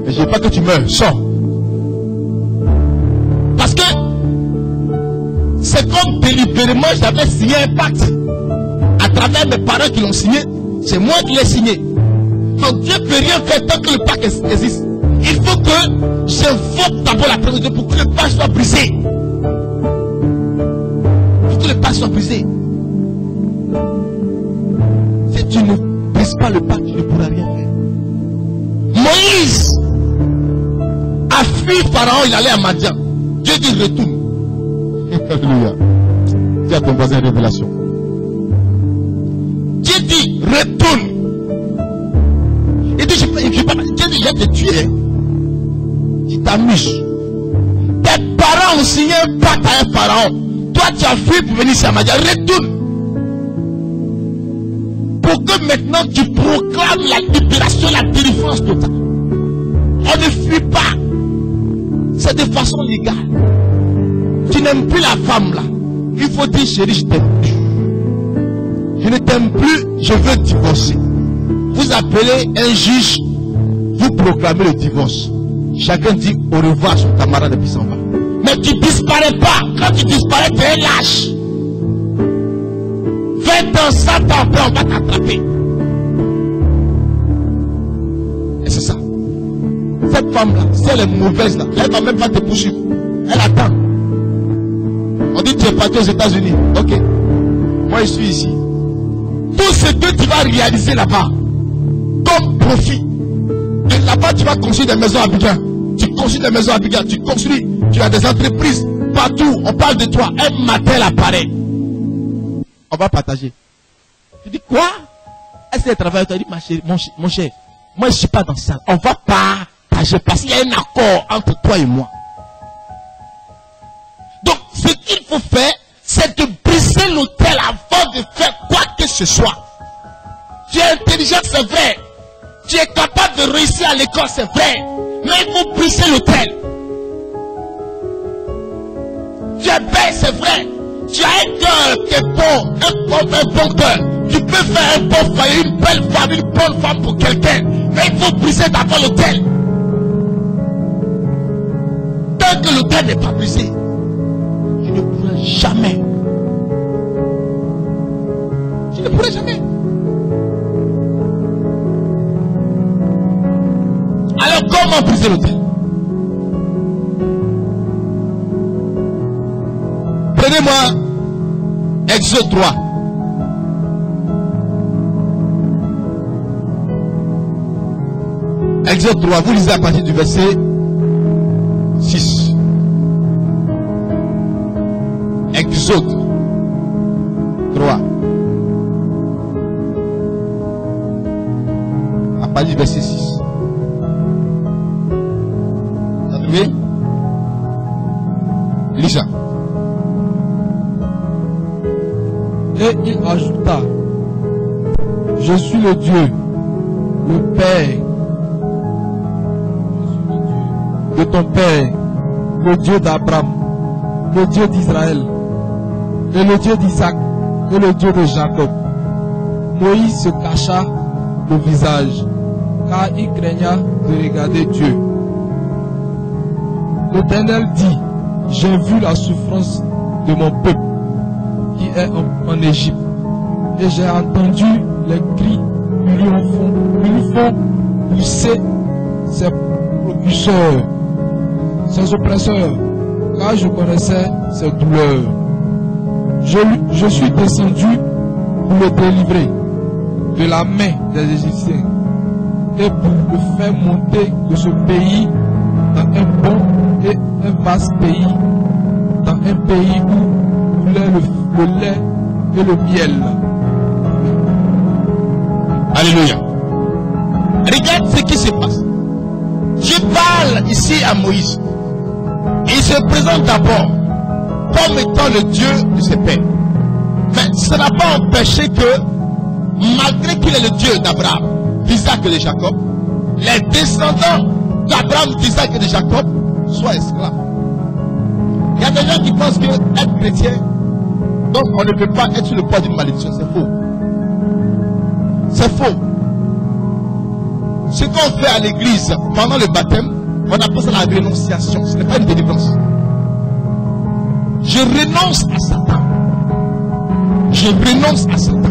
Mais je ne veux pas que tu meurs. Sors. Parce que c'est comme délibérément j'avais signé un pacte. À travers mes parents qui l'ont signé, c'est moi qui l'ai signé. Donc Dieu ne peut rien faire tant que le pacte existe. Il faut que j'invoque d'abord la présence de Dieu pour que le pacte soit brisé. Pour que le pacte soit brisé. Si tu ne brises pas le pacte, tu ne pourras rien faire. Moïse a fui Pharaon, il allait à Madian. Dieu dit retourne. Alléluia. Dis à ton voisin révélation. Dieu dit retourne. Il dit Dieu dit je vais te tuer. Tu t'amuses. Tes parents ont signé un pacte à un pharaon. Toi tu as fui pour venir ici à Madian. Retourne. Pour que maintenant tu proclames la libération, la délivrance totale. On ne fuit pas. C'est de façon légale. Tu n'aimes plus la femme là. Il faut dire chérie, je t'aime plus. Je ne t'aime plus, je veux divorcer. Vous appelez un juge, vous proclamez le divorce. Chacun dit au revoir à son camarade et puis s'en va. Mais tu ne disparais pas. Quand tu disparais, tu es lâche. 20 ans, 100 ans après, on va t'attraper. Et c'est ça. Cette femme-là, si elle est mauvaise là, elle ne va même pas te poursuivre. Elle attend. On dit tu es parti aux États-Unis. Ok. Moi je suis ici. Tout ce que tu vas réaliser là-bas, comme profit. Et là-bas tu vas construire des maisons à Abidjan. Tu construis des maisons à Abidjan. Tu construis. Tu as des entreprises. Partout, on parle de toi. Un matin apparaît. On va partager. Tu dis quoi? Est-ce que tu travailles? Tu as dit mon cher, moi je ne suis pas dans ça. On va partager parce qu'il y a un accord entre toi et moi. Donc ce qu'il faut faire, c'est de briser l'autel avant de faire quoi que ce soit. Tu es intelligent, c'est vrai. Tu es capable de réussir à l'école, c'est vrai. Mais il faut briser l'autel. Tu es belle, c'est vrai. Tu as un cœur qui est bon, un bon cœur. Tu peux faire un bon foyer, une belle femme, une bonne femme pour quelqu'un. Mais il faut briser d'abord l'autel. Tant que l'autel n'est pas brisé, tu ne pourras jamais. Tu ne pourras jamais. Alors comment briser l'autel? Prenez-moi Exode 3. Exode 3, vous lisez à partir du verset 6. Exode 3. À partir du verset 6. Lis ça. Et il ajouta, je suis le Dieu, le Père, de ton Père, le Dieu d'Abraham, le Dieu d'Israël, et le Dieu d'Isaac, et le Dieu de Jacob. Moïse se cacha le visage, car il craignait de regarder Dieu. L'Éternel dit, j'ai vu la souffrance de mon peuple qui est en Égypte, et j'ai entendu les cris qui lui font pousser ses propulseurs, ses oppresseurs, car je connaissais ses douleurs. Je suis descendu pour le délivrer de la main des Égyptiens et pour le faire monter de ce pays dans un bon et un vaste pays, dans un pays où coulait le lait et le miel. Alléluia. Regarde ce qui se passe. Je parle ici à Moïse. Il se présente d'abord comme étant le Dieu de ses pères. Mais ça n'a pas empêché que, malgré qu'il est le Dieu d'Abraham, d'Isaac et de Jacob, les descendants d'Abraham, d'Isaac et de Jacob soient esclaves. Il y a des gens qui pensent que être chrétien, donc on ne peut pas être sur le poids d'une malédiction. C'est faux. C'est faux. Ce qu'on fait à l'église pendant le baptême, on appelle ça la rénonciation. Ce n'est pas une délivrance. Je renonce à Satan. Je renonce à Satan.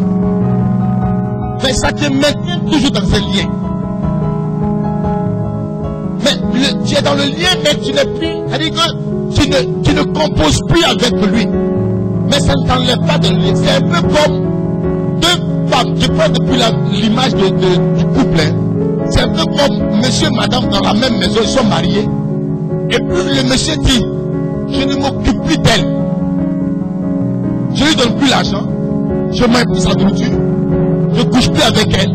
Mais ça te maintient toujours dans un lien. Mais tu es dans le lien, mais tu n'es plus. C'est-à-dire que tu ne composes plus avec lui. Mais ça ne t'enlève pas de lien. C'est un peu comme deux femmes. Je prends depuis l'image du couple. C'est un peu comme monsieur et madame dans la même maison, ils sont mariés. Et puis le monsieur dit, je ne m'occupe plus d'elle. Je ne lui donne plus l'argent. Je mange plus sa nourriture. Je ne couche plus avec elle.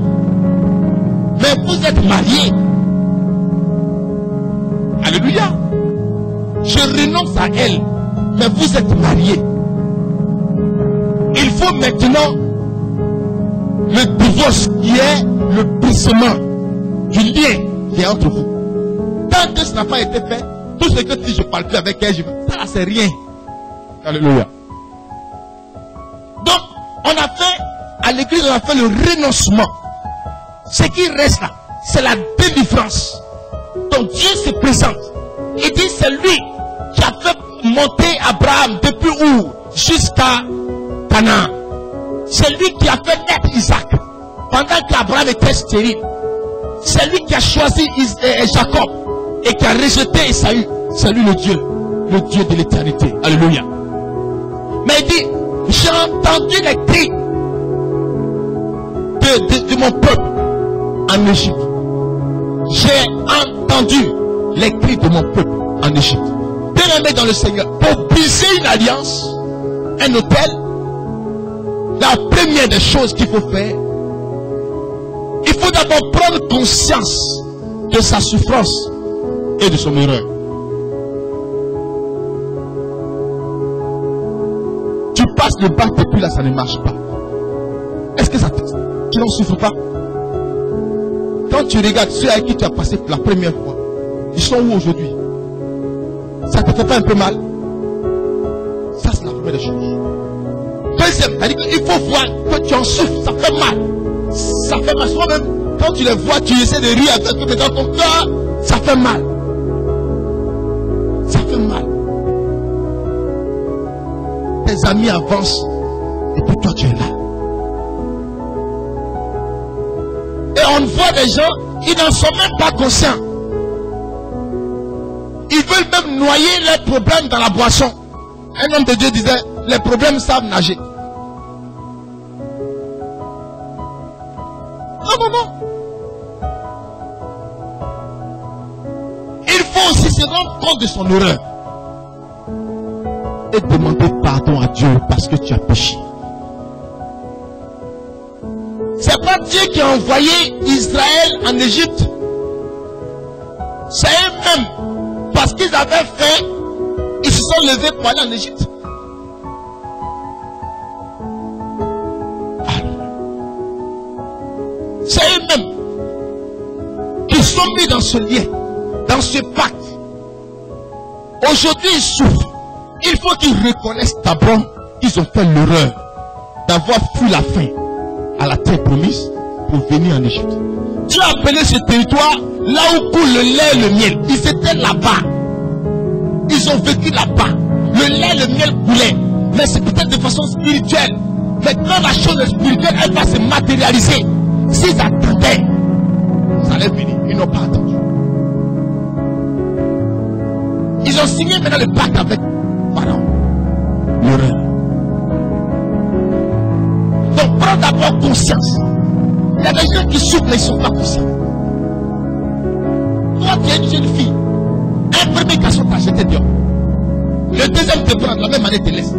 Mais vous êtes mariés. Alléluia. Je renonce à elle. Mais vous êtes mariés. Il faut maintenant le divorce qui est le brisement du lien qui est entre vous. Tant que ça n'a pas été fait, tout ce que tu dis, je ne parle plus avec elle, ça c'est rien. Alléluia. Donc, on a fait, à l'église, on a fait le renoncement. Ce qui reste là, c'est la délivrance. Donc Dieu se présente. Il dit, c'est lui qui a fait monter Abraham depuis où jusqu'à Canaan. C'est lui qui a fait naître Isaac pendant qu'Abraham était stérile. C'est lui qui a choisi Jacob et qui a rejeté Esaü. C'est lui le Dieu de l'éternité. Alléluia. Mais il dit, j'ai entendu les cris de mon peuple en Égypte. J'ai entendu les cris de mon peuple en Égypte. Bien-aimé dans le Seigneur, pour briser une alliance, un hôtel, la première des choses qu'il faut faire, il faut d'abord prendre conscience de sa souffrance et de son erreur. Tu passes le bac et puis là ça ne marche pas. Est-ce que tu n'en souffres pas? Quand tu regardes ceux avec qui tu as passé la première fois, ils sont où aujourd'hui? Ça ne te fait pas un peu mal? Ça c'est la première des choses. Deuxième, c'est-à-dire qu'il faut voir que tu en souffres, ça fait mal. Ça fait mal. Souvent même, quand tu les vois, tu essaies de rire avec eux, mais dans ton cœur, ça fait mal. Ça fait mal. Tes amis avancent, et puis toi tu es là. Et on voit des gens, ils n'en sont même pas conscients. Ils veulent même noyer leurs problèmes dans la boisson. Un homme de Dieu disait, les problèmes savent nager. Non. Il faut aussi se rendre compte de son erreur. Et demander pardon à Dieu parce que tu as péché. C'est pas Dieu qui a envoyé Israël en Égypte. C'est eux-mêmes. Parce qu'ils avaient faim, ils se ont levé pour aller en Égypte. C'est eux-mêmes qui sont mis dans ce lien, dans ce pacte. Aujourd'hui, ils souffrent. Il faut qu'ils reconnaissent d'abord qu'ils ont fait l'erreur d'avoir fui la faim à la terre promise pour venir en Égypte. Dieu a appelé ce territoire là où coule le lait et le miel. Ils étaient là-bas. Ils ont vécu là-bas. Le lait et le miel coulaient. Mais c'est peut-être de façon spirituelle. Mais quand la chose spirituelle, elle va se matérialiser. S'ils attendaient, ça allait venir. Ils n'ont pas attendu. Ils ont signé maintenant le pacte avec Pharaon. L'erreur. Donc prends d'abord conscience. Il y a des gens qui souffrent mais ils ne sont pas conscients. Toi tu es une jeune fille. Un premier garçon t'a jeté dehors. Le deuxième te prend, la même année te laisse.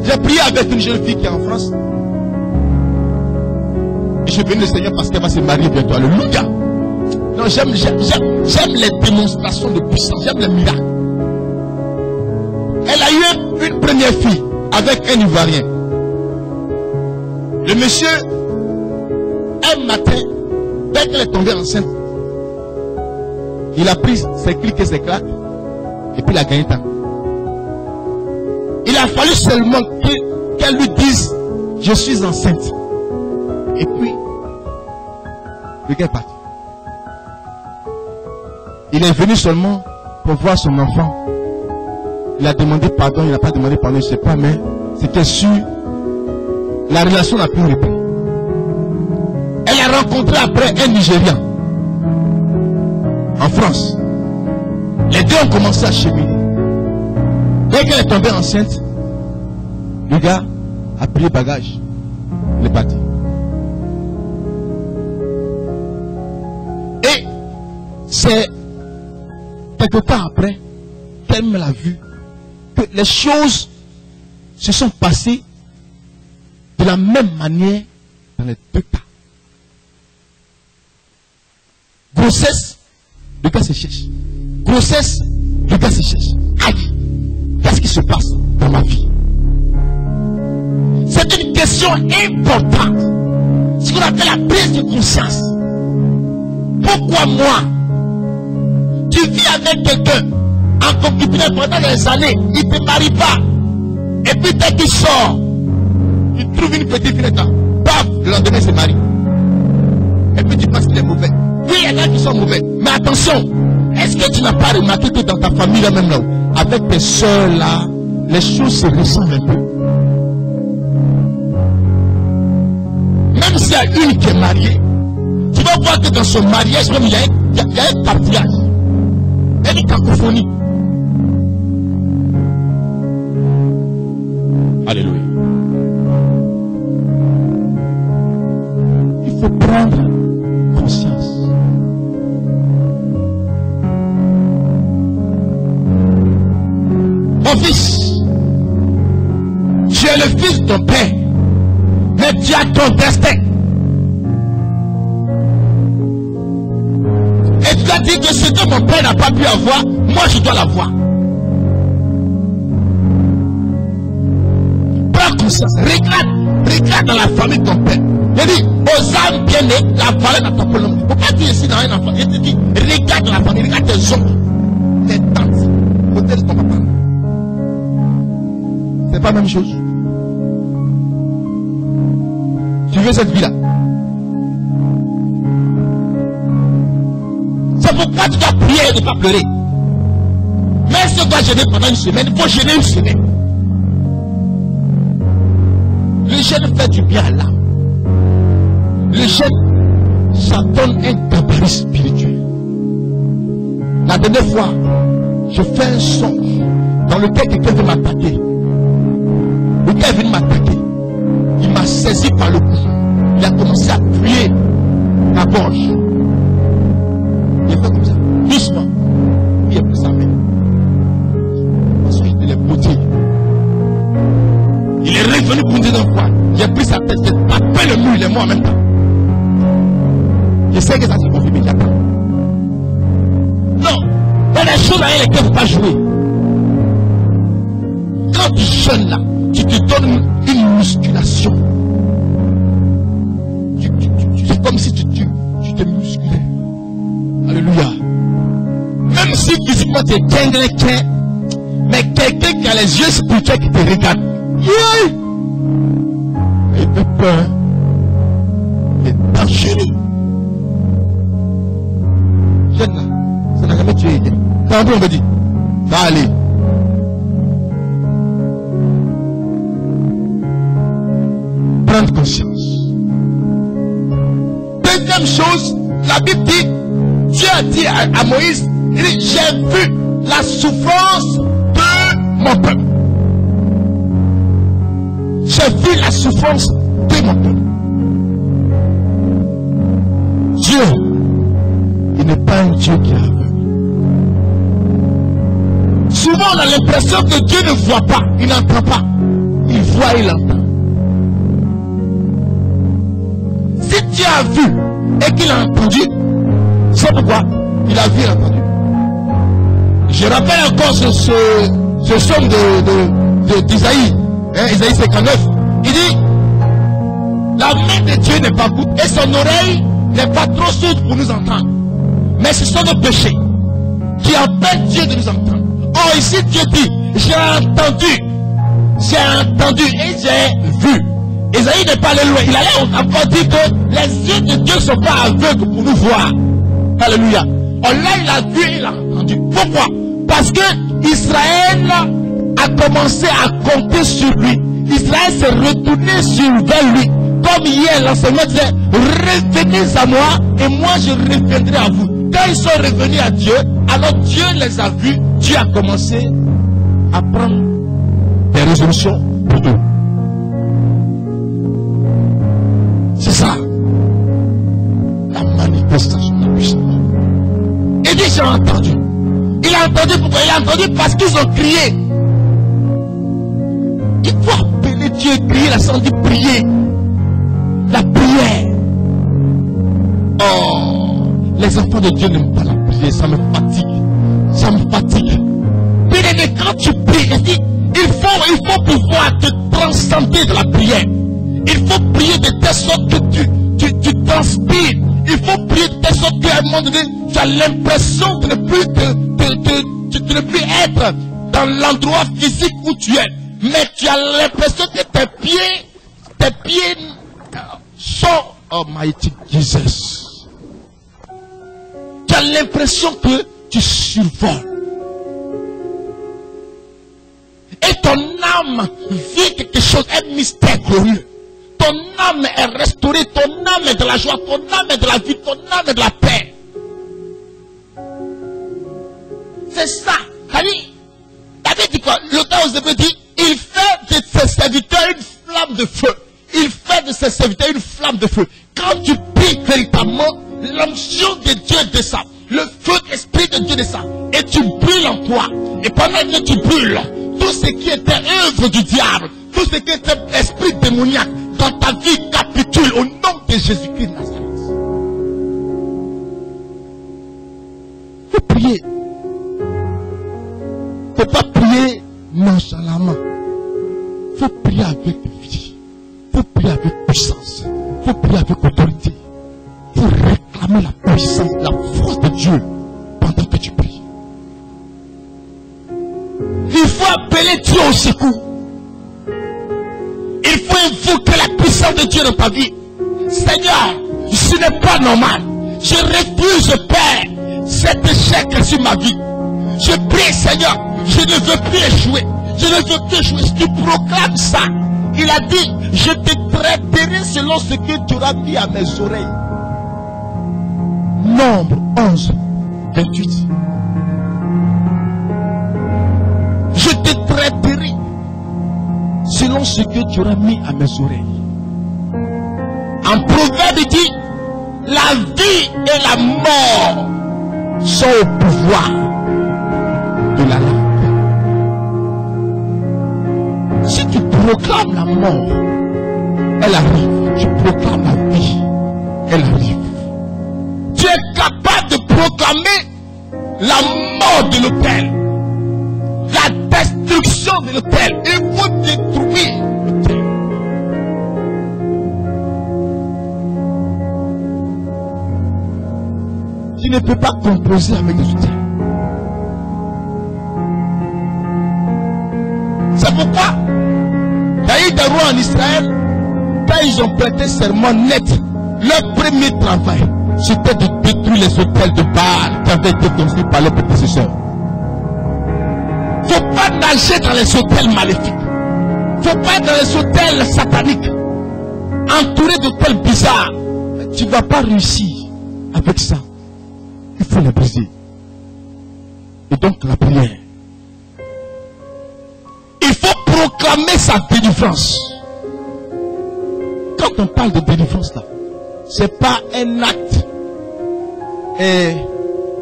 J'ai prié avec une jeune fille qui est en France. Et je bénis le Seigneur parce qu'elle va se marier bientôt. Alléluia. Non, j'aime les démonstrations de puissance. J'aime les miracles. Elle a eu une première fille avec un Ivoirien. Le monsieur, un matin, dès qu'elle est tombée enceinte, il a pris ses clics et ses claques et puis il a gagné temps. Il a fallu seulement qu'elle lui dise je suis enceinte. Et puis, le gars est parti. Il est venu seulement pour voir son enfant. Il a demandé pardon, il n'a pas demandé pardon, je ne sais pas, mais c'était sûr. La relation n'a plus repris. Elle a rencontré après un Nigérian en France. Les deux ont commencé à cheminer. Dès qu'elle est tombée enceinte, le gars a pris les bagages. Il est parti. Et c'est quelque temps après qu'elle me l'a vu que les choses se sont passées de la même manière dans les deux cas. Grossesse, le gars se cherche. Grossesse, le gars se cherche. Aïe, qu'est-ce qui se passe dans ma vie? C'est une question importante. Ce qu'on appelle la prise de conscience. Pourquoi moi? Tu vis avec quelqu'un en concubinage pendant des années, il ne te marie pas. Et puis dès qu'il sort, tu trouves une petite fille, paf, le lendemain il se marie. Et puis tu penses qu'il est mauvais. Oui, il y en a qui sont mauvais. Mais attention, est-ce que tu n'as pas remarqué que dans ta famille là même là, avec tes soeurs là, les choses se ressemblent un peu? Même s'il y a une qui est mariée, tu vas voir que dans son mariage, même il y a un cartilage. Il y a une cacophonie. Alléluia. Il faut prendre conscience. Mon fils, tu es le fils de ton père, mais tu as ton destin. Et tu as dit que ce que mon père n'a pas pu avoir, moi je dois l'avoir. Prends conscience, regarde dans la famille de ton père. Il dit, aux âmes bien nées, la valeur n'a pas de nom. Pourquoi tu es ici dans un enfant? Il te dit, regarde dans la famille, regarde tes oncles, tes tantes, côté de ton papa. C'est pas la même chose. Tu veux cette vie-là? C'est pourquoi tu dois prier et ne pas pleurer. Mais si tu dois jeûner pendant une semaine, il faut jeûner une semaine. Le jeûne fait du bien à l'âme. Le jeûne, ça donne un gabarit spirituel. La dernière fois, je fais un songe dans lequel quelqu'un veut m'attaquer. Le gars est venu m'attaquer. Il m'a saisi par le cou. Il a commencé à appuyer ma gorge. Il a fait comme ça, doucement. Il a pris sa main. Parce qu'il était beauté. Il est revenu pour me dire dans quoi. J'ai pris sa tête, j'ai tapé le mur, il est mort en même temps. Je sais que ça se confirme immédiatement. Non, il y a des choses avec lesquelles il ne faut pas jouer. quand tu jeûnes là, tu te donnes une musculation. C'est comme si tu te musculais. Alléluia. Même si physiquement tu es quelqu'un, mais quelqu'un qui a les yeux spirituels qui te regardent. Yeah. Il fait peur. Il est dangereux. Jeune là, ça n'a jamais tué. Tantôt on me dit, va aller. Prendre conscience. Deuxième chose, la Bible dit, Dieu a dit à Moïse, il dit, j'ai vu la souffrance de mon peuple. J'ai vu la souffrance de mon peuple. Dieu, il n'est pas un Dieu qui est aveugle. Souvent on a l'impression que Dieu ne voit pas, il n'entend pas. Il voit, il entend. Si Dieu a vu et qu'il a entendu, c'est pourquoi il a vu et entendu. Je rappelle encore ce psaume d'Isaïe, Isaïe 59. Il dit, la main de Dieu n'est pas courte et son oreille n'est pas trop sourde pour nous entendre. Mais ce sont nos péchés qui empêchent Dieu de nous entendre. Or ici Dieu dit, j'ai entendu et j'ai vu. Isaïe n'est pas allé loin. Il allait encore dire que les yeux de Dieu ne sont pas aveugles pour nous voir. Alléluia. Or là il a vu et il a entendu. Pourquoi? Parce que Israël a commencé à compter sur lui. Israël s'est retourné vers lui. Comme hier, l'enseignement disait, revenez à moi et moi je reviendrai à vous. Quand ils sont revenus à Dieu, alors Dieu les a vus. Dieu a commencé à prendre des résolutions pour eux. C'est ça. La manifestation de la puissance. Et dit, j'ai entendu. Il a entendu pourquoi? Il a entendu parce qu'ils ont crié. Il faut appeler Dieu et crier, la sang dit prier. La prière. Oh, les enfants de Dieu n'aiment pas la prière, ça me fatigue. Ça me fatigue. Mais quand tu pries, il faut pouvoir te transcender de la prière. Il faut prier de telle sorte que tu transpires. Il faut prier de telle sorte qu'à un moment donné, tu as l'impression de ne plus être dans l'endroit physique où tu es. Mais tu as l'impression que tes pieds sont, oh mighty Jesus. Tu as l'impression que tu survoles. Et ton âme vit quelque chose, un mystère glorieux. Ton âme est restaurée, ton âme est de la joie, ton âme est de la vie, ton âme est de la paix. C'est ça. David dit quoi? L'auteur aux Hébreux dit, il fait de ses serviteurs une flamme de feu. Il fait de ses serviteurs une flamme de feu. Quand tu pries véritablement, l'onction de Dieu descend. Le feu d'esprit de Dieu descend. Et tu brûles en toi. Et pendant que tu brûles, tout ce qui était œuvre du diable, tout ce qui était esprit démoniaque, dans ta vie capitule au nom de Jésus-Christ de Nazareth. Il faut prier. Il ne faut pas prier nonchalamment. Il faut prier avec vie. Il faut prier avec puissance. Il faut prier avec autorité. Il faut réclamer la puissance, la force de Dieu pendant que tu pries. Il faut appeler Dieu au secours. Il faut invoquer la puissance de Dieu dans ta vie. Seigneur, ce n'est pas normal. Je refuse, Père, cet échec sur ma vie. Je prie, Seigneur, je ne veux plus échouer. Je ne veux plus échouer. Si tu proclames ça, il a dit, je te traiterai selon ce que tu auras mis à mes oreilles. Nombre 11, 28. Je te traiterai selon ce que tu auras mis à mes oreilles. En proverbe, il dit, la vie et la mort sont au pouvoir de la langue. Si tu proclames la mort, elle arrive. Tu proclames la vie, elle arrive. Tu es capable de proclamer la mort de l'autel, la destruction de de l'autel. Il faut détruire l'autel. Tu ne peux pas composer avec des autels. C'est pourquoi il y a eu des rois en Israël, quand ils ont prêté serment net, leur premier travail, c'était de détruire les autels de Baal qui avaient été construits par leurs prédécesseurs. Il ne faut pas nager dans les autels maléfiques. Il ne faut pas être dans les autels sataniques, entourés d'autels bizarres. Tu ne vas pas réussir avec ça. Il faut les briser. Et donc la prière. Il faut proclamer sa délivrance. Quand on parle de délivrance là, ce n'est pas un acte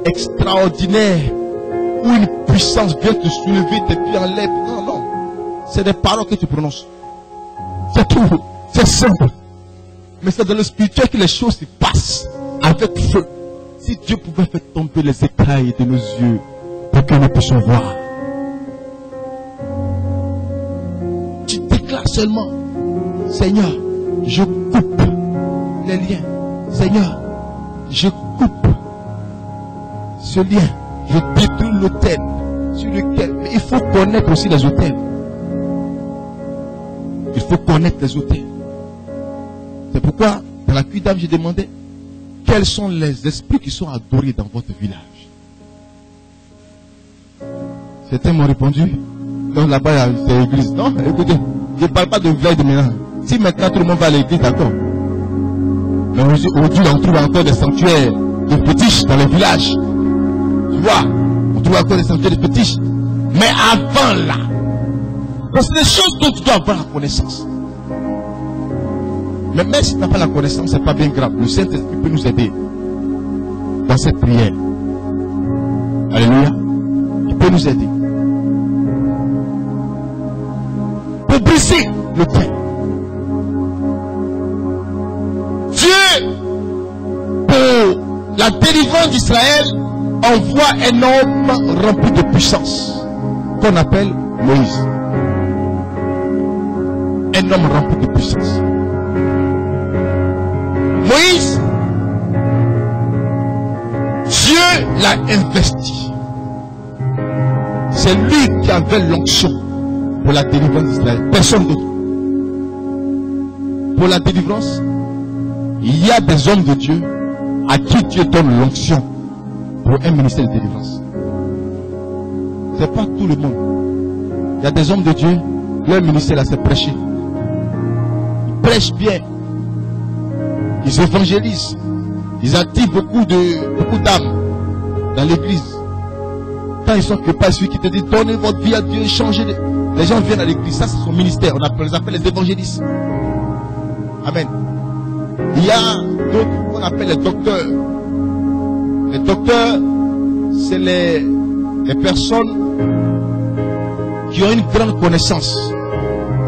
extraordinaire où une puissance vient te soulever tes pieds en l'air. Non, non. C'est des paroles que tu prononces. C'est tout. C'est simple. Mais c'est dans le spirituel que les choses se passent avec feu. Si Dieu pouvait faire tomber les écailles de nos yeux pour que nous puissions voir. Tu déclares seulement, Seigneur, je coupe les liens. Seigneur, je coupe ce lien. Je détruis l'autel sur lequel. Mais il faut connaître aussi les autels. Il faut connaître les autels. C'est pourquoi, dans la cuite d'âme, j'ai demandé quels sont les esprits qui sont adorés dans votre village. Certains m'ont répondu, non, là-bas, c'est l'église. Non, écoutez, je ne parle pas de village de maintenant. Si maintenant tout le monde va à l'église, d'accord. Mais aujourd'hui, on trouve encore des sanctuaires de fétiches dans les villages. Tu vois, on trouve encore des sanctuaires de fétiches. Mais avant là, c'est des choses dont tu dois avoir la connaissance. Mais même si tu n'as pas la connaissance, ce n'est pas bien grave. Le Saint-Esprit peut nous aider dans cette prière. Alléluia. Il peut nous aider. Pour briser le pain. Dieu, pour la délivrance d'Israël, envoie un homme rempli de puissance qu'on appelle Moïse. Un homme rempli de puissance. Moïse, Dieu l'a investi. C'est lui qui avait l'onction pour la délivrance d'Israël. Personne d'autre. Pour la délivrance, il y a des hommes de Dieu à qui Dieu donne l'onction pour un ministère de délivrance. Ce n'est pas tout le monde. Il y a des hommes de Dieu, leur ministère là, c'est prêcher. Ils prêchent bien. Ils évangélisent. Ils attirent beaucoup d'âmes dans l'église. Quand ils sont que pas celui qui te dit donnez votre vie à Dieu, changez. Les gens viennent à l'église. Ça, c'est son ministère. On les appelle les évangélistes. Amen. Il y a d'autres qu'on appelle les docteurs. Les docteurs, c'est les personnes qui ont une grande connaissance.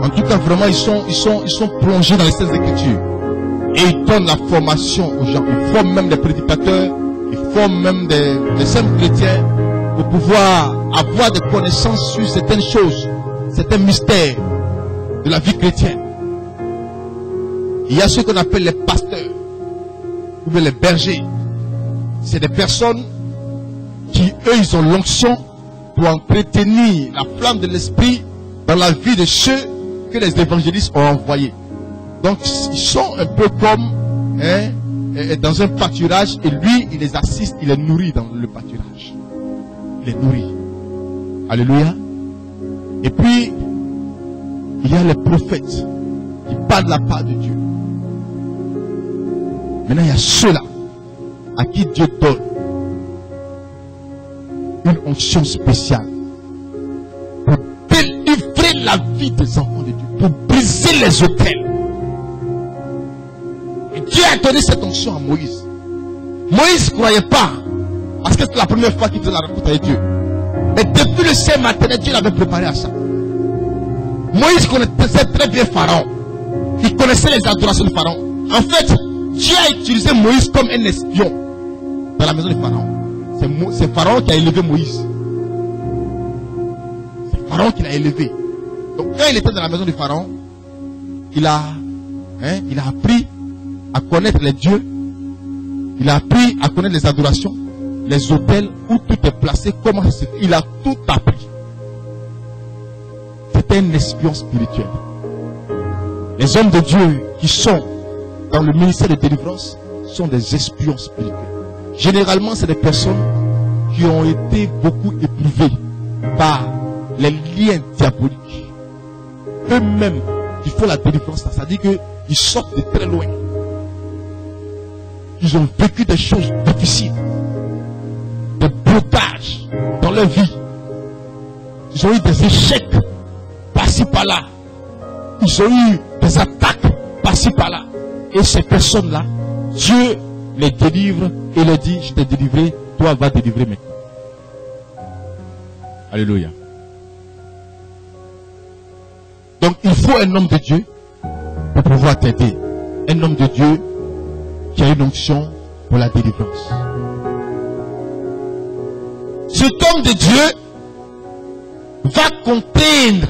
En tout cas, vraiment, ils sont plongés dans les Saintes Écritures. Et ils donnent la formation aux gens. Ils forment même des prédicateurs. Ils forment même des simples chrétiens pour pouvoir avoir des connaissances sur certaines choses, certains mystères de la vie chrétienne. Il y a ceux qu'on appelle les pasteurs ou bien les bergers. C'est des personnes qui, eux, ils ont l'onction pour entretenir la flamme de l'esprit dans la vie de ceux que les évangélistes ont envoyés. Donc, ils sont un peu comme dans un pâturage et lui, il les assiste, il les nourrit dans le pâturage. Il les nourrit. Alléluia. Et puis, il y a les prophètes qui parlent de la part de Dieu. Maintenant, il y a ceux-là à qui Dieu donne une onction spéciale pour délivrer la vie des enfants de Dieu, pour briser les autels. Et Dieu a donné cette onction à Moïse. Moïse ne croyait pas, parce que c'était la première fois qu'il faisait la rencontre avec Dieu. Mais depuis le sein maternel, Dieu l'avait préparé à ça. Moïse connaissait très bien Pharaon. Il connaissait les adorations de Pharaon. En fait, Dieu a utilisé Moïse comme un espion dans la maison de Pharaon. C'est Pharaon qui a élevé Moïse. C'est Pharaon qui l'a élevé. Donc quand il était dans la maison du Pharaon, il a appris à connaître les dieux. Il a appris à connaître les adorations, les hôtels, où tout est placé, comment ça se fait. Il a tout appris. C'était un espion spirituel. Les hommes de Dieu qui sont dans le ministère de délivrance sont des espions spirituels. Généralement, c'est des personnes qui ont été beaucoup éprouvées par les liens diaboliques. Eux-mêmes, qui font la délivrance, ça dit qu'ils sortent de très loin. Ils ont vécu des choses difficiles, des blocages dans leur vie. Ils ont eu des échecs par-ci par-là. Ils ont eu des attaques par-ci par-là. Et ces personnes-là, Dieu les délivre et leur dit, je t'ai délivré, toi va délivrer maintenant. Alléluia. Donc il faut un homme de Dieu pour pouvoir t'aider. Un homme de Dieu qui a une onction pour la délivrance. Cet homme de Dieu va contraindre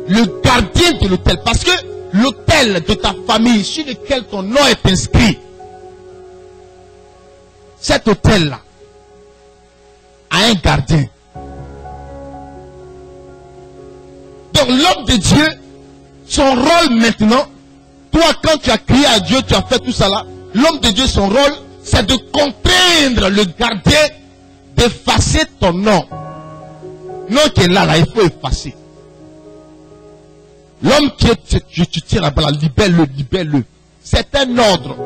le gardien de l'autel. Parce que l'autel de ta famille sur lequel ton nom est inscrit, cet autel-là a un gardien. Donc l'homme de Dieu, son rôle maintenant, toi quand tu as crié à Dieu, tu as fait tout ça là, l'homme de Dieu, son rôle, c'est de contraindre le gardien d'effacer ton nom. Non qui est là, il faut effacer. L'homme qui est, tu tires là-bas, libère-le, libère-le. C'est un ordre.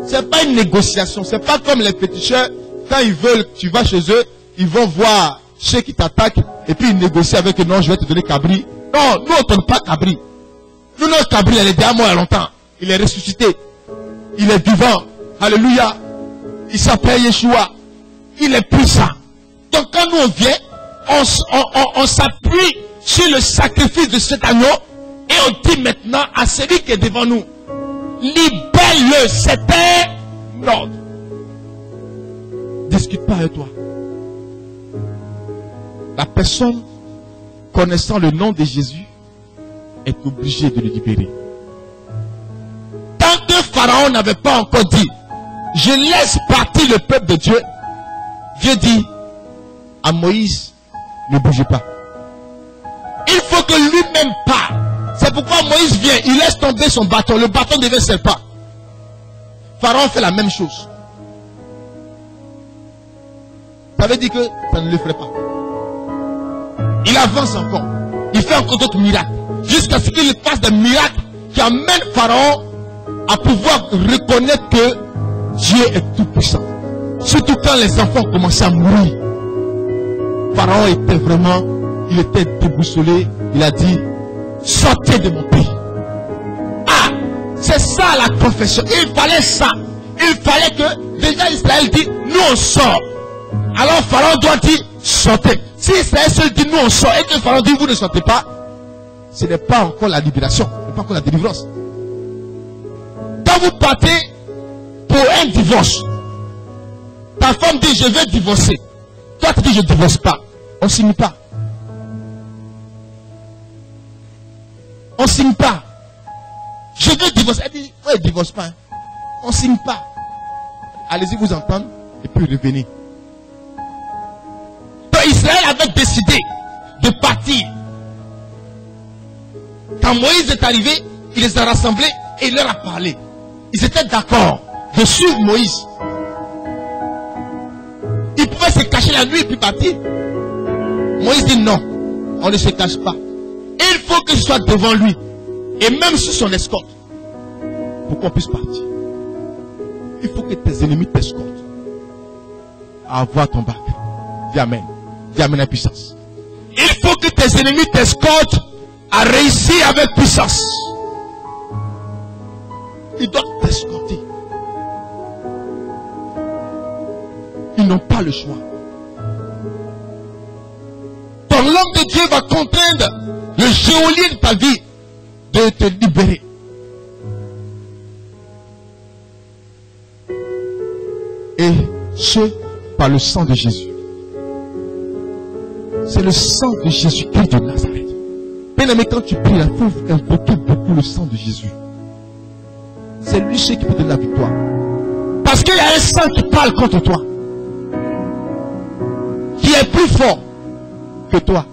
C'est pas une négociation. C'est pas comme les féticheurs, quand ils veulent, tu vas chez eux, ils vont voir ceux qui t'attaquent, et puis ils négocient avec eux, non, je vais te donner Cabri. Non, nous on ne donne pas Cabri. Nous, notre Cabri, il est déjà mort il y a longtemps. Il est ressuscité. Il est vivant. Alléluia. Il s'appelle Yeshua. Il est puissant. Donc quand nous on vient, on s'appuie sur le sacrifice de cet agneau et on dit maintenant à celui qui est devant nous, libère-le, c'est un ordre. Discute pas avec toi. La personne connaissant le nom de Jésus est obligée de le libérer. Tant que Pharaon n'avait pas encore dit, je laisse partir le peuple de Dieu, Dieu dit à Moïse, ne bougez pas. Il faut que lui-même parle. C'est pourquoi Moïse vient, il laisse tomber son bâton. Le bâton devient serpent. Pharaon fait la même chose. Ça veut dire que ça ne le ferait pas. Il avance encore. Il fait encore d'autres miracles. Jusqu'à ce qu'il fasse des miracles qui amènent Pharaon à pouvoir reconnaître que Dieu est tout puissant. Surtout quand les enfants commençaient à mourir. Pharaon était vraiment, il était déboussolé. Il a dit, sortez de mon pays. Ah, c'est ça la confession. Il fallait ça. Il fallait que, déjà Israël dit, nous on sort. Alors Pharaon doit dire, sortez. Si Israël se dit, nous on sort, et que Pharaon dit, vous ne sortez pas, ce n'est pas encore la libération, ce n'est pas encore la délivrance. Quand vous partez pour un divorce, ta femme dit, je vais divorcer. Toi tu dis, je ne divorce pas. On ne signe pas. On ne signe pas. Je veux divorcer. Elle dit, ouais, divorce pas. Hein. On ne signe pas. Allez-y vous entendre et puis revenez. Donc Israël avait décidé de partir. Quand Moïse est arrivé, il les a rassemblés et il leur a parlé. Ils étaient d'accord de suivre Moïse. Ils pouvaient se cacher la nuit et puis partir. Moïse dit non, on ne se cache pas. Il faut que je sois devant lui. Et même sous son escorte. Pour qu'on puisse partir. Il faut que tes ennemis t'escortent. À avoir ton bac. Dis amen. Dis amen à puissance. Il faut que tes ennemis t'escortent à réussir avec puissance. Ils doivent t'escorter. Ils n'ont pas le choix. Donc l'homme de Dieu va contraindre le geôlier de ta vie de te libérer. Et ce, par le sang de Jésus. C'est le sang de Jésus-Christ de Nazareth. Bien Bien-aimé, quand tu pries, il faut invoquer beaucoup le sang de Jésus. C'est lui qui peut donner la victoire. Parce qu'il y a un sang qui parle contre toi. Qui est plus fort que toi.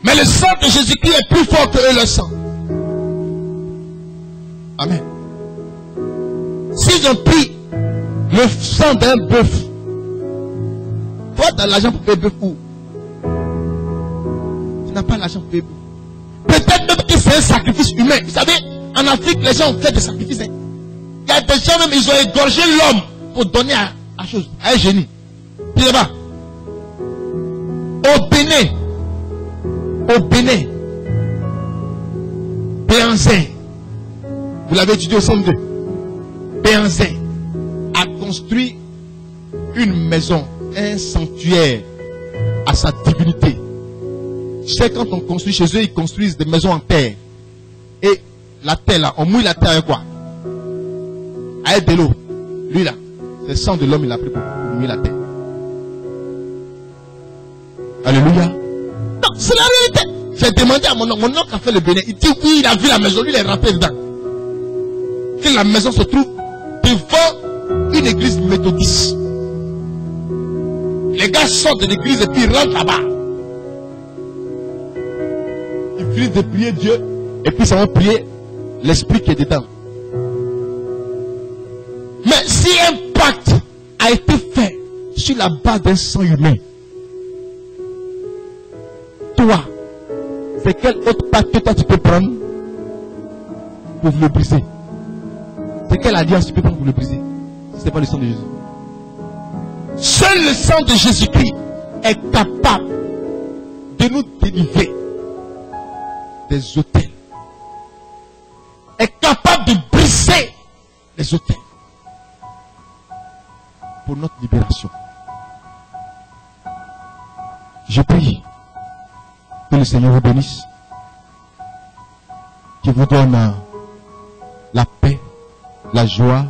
Mais le sang de Jésus-Christ est plus fort que eux, le sang. Amen. S'ils ont pris le sang d'un bœuf, toi, tu as l'argent pour payer bœuf où? Tu n'as pas l'argent pour payer bœuf. Peut-être même que c'est un sacrifice humain. Vous savez, en Afrique, les gens ont fait des sacrifices. Hein. Il y a des gens même, ils ont égorgé l'homme pour donner à un génie. Puis là-bas, au Bénin, Béanzin, vous l'avez étudié au CM2, Béanzin a construit une maison, un sanctuaire à sa divinité. Tu sais, quand on construit chez eux, ils construisent des maisons en terre. Et la terre là, on mouille la terre avec quoi? Avec de l'eau. Lui là, c'est le sang de l'homme, il a pris pour mouiller la terre. Alléluia. Non, c'est la réalité. J'ai demandé à mon oncle qui a fait le Bénin. Il dit oui, il a vu la maison, lui il est rentré dedans. Que la maison se trouve devant une église méthodiste. Les gars sortent de l'église et puis ils rentrent là-bas. Ils finissent de prier Dieu et puis ça va prier l'esprit qui est dedans. Mais si un pacte a été fait sur la base d'un sang humain, toi, c'est quel autre pacte que toi tu peux prendre pour le briser? C'est quelle alliance tu peux prendre pour le briser? Si ce n'est pas le sang de Jésus. Seul le sang de Jésus-Christ est capable de nous délivrer des autels. Est capable de briser les autels. Pour notre libération. Je prie que le Seigneur vous bénisse, qu'il vous donne la paix, la joie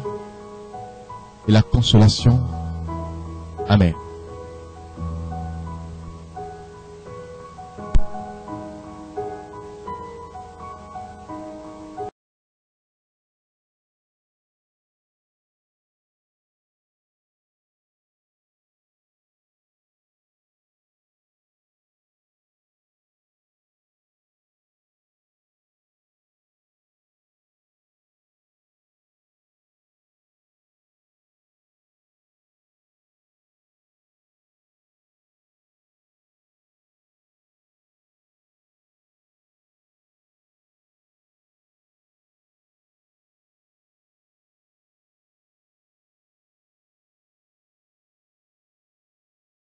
et la consolation. Amen.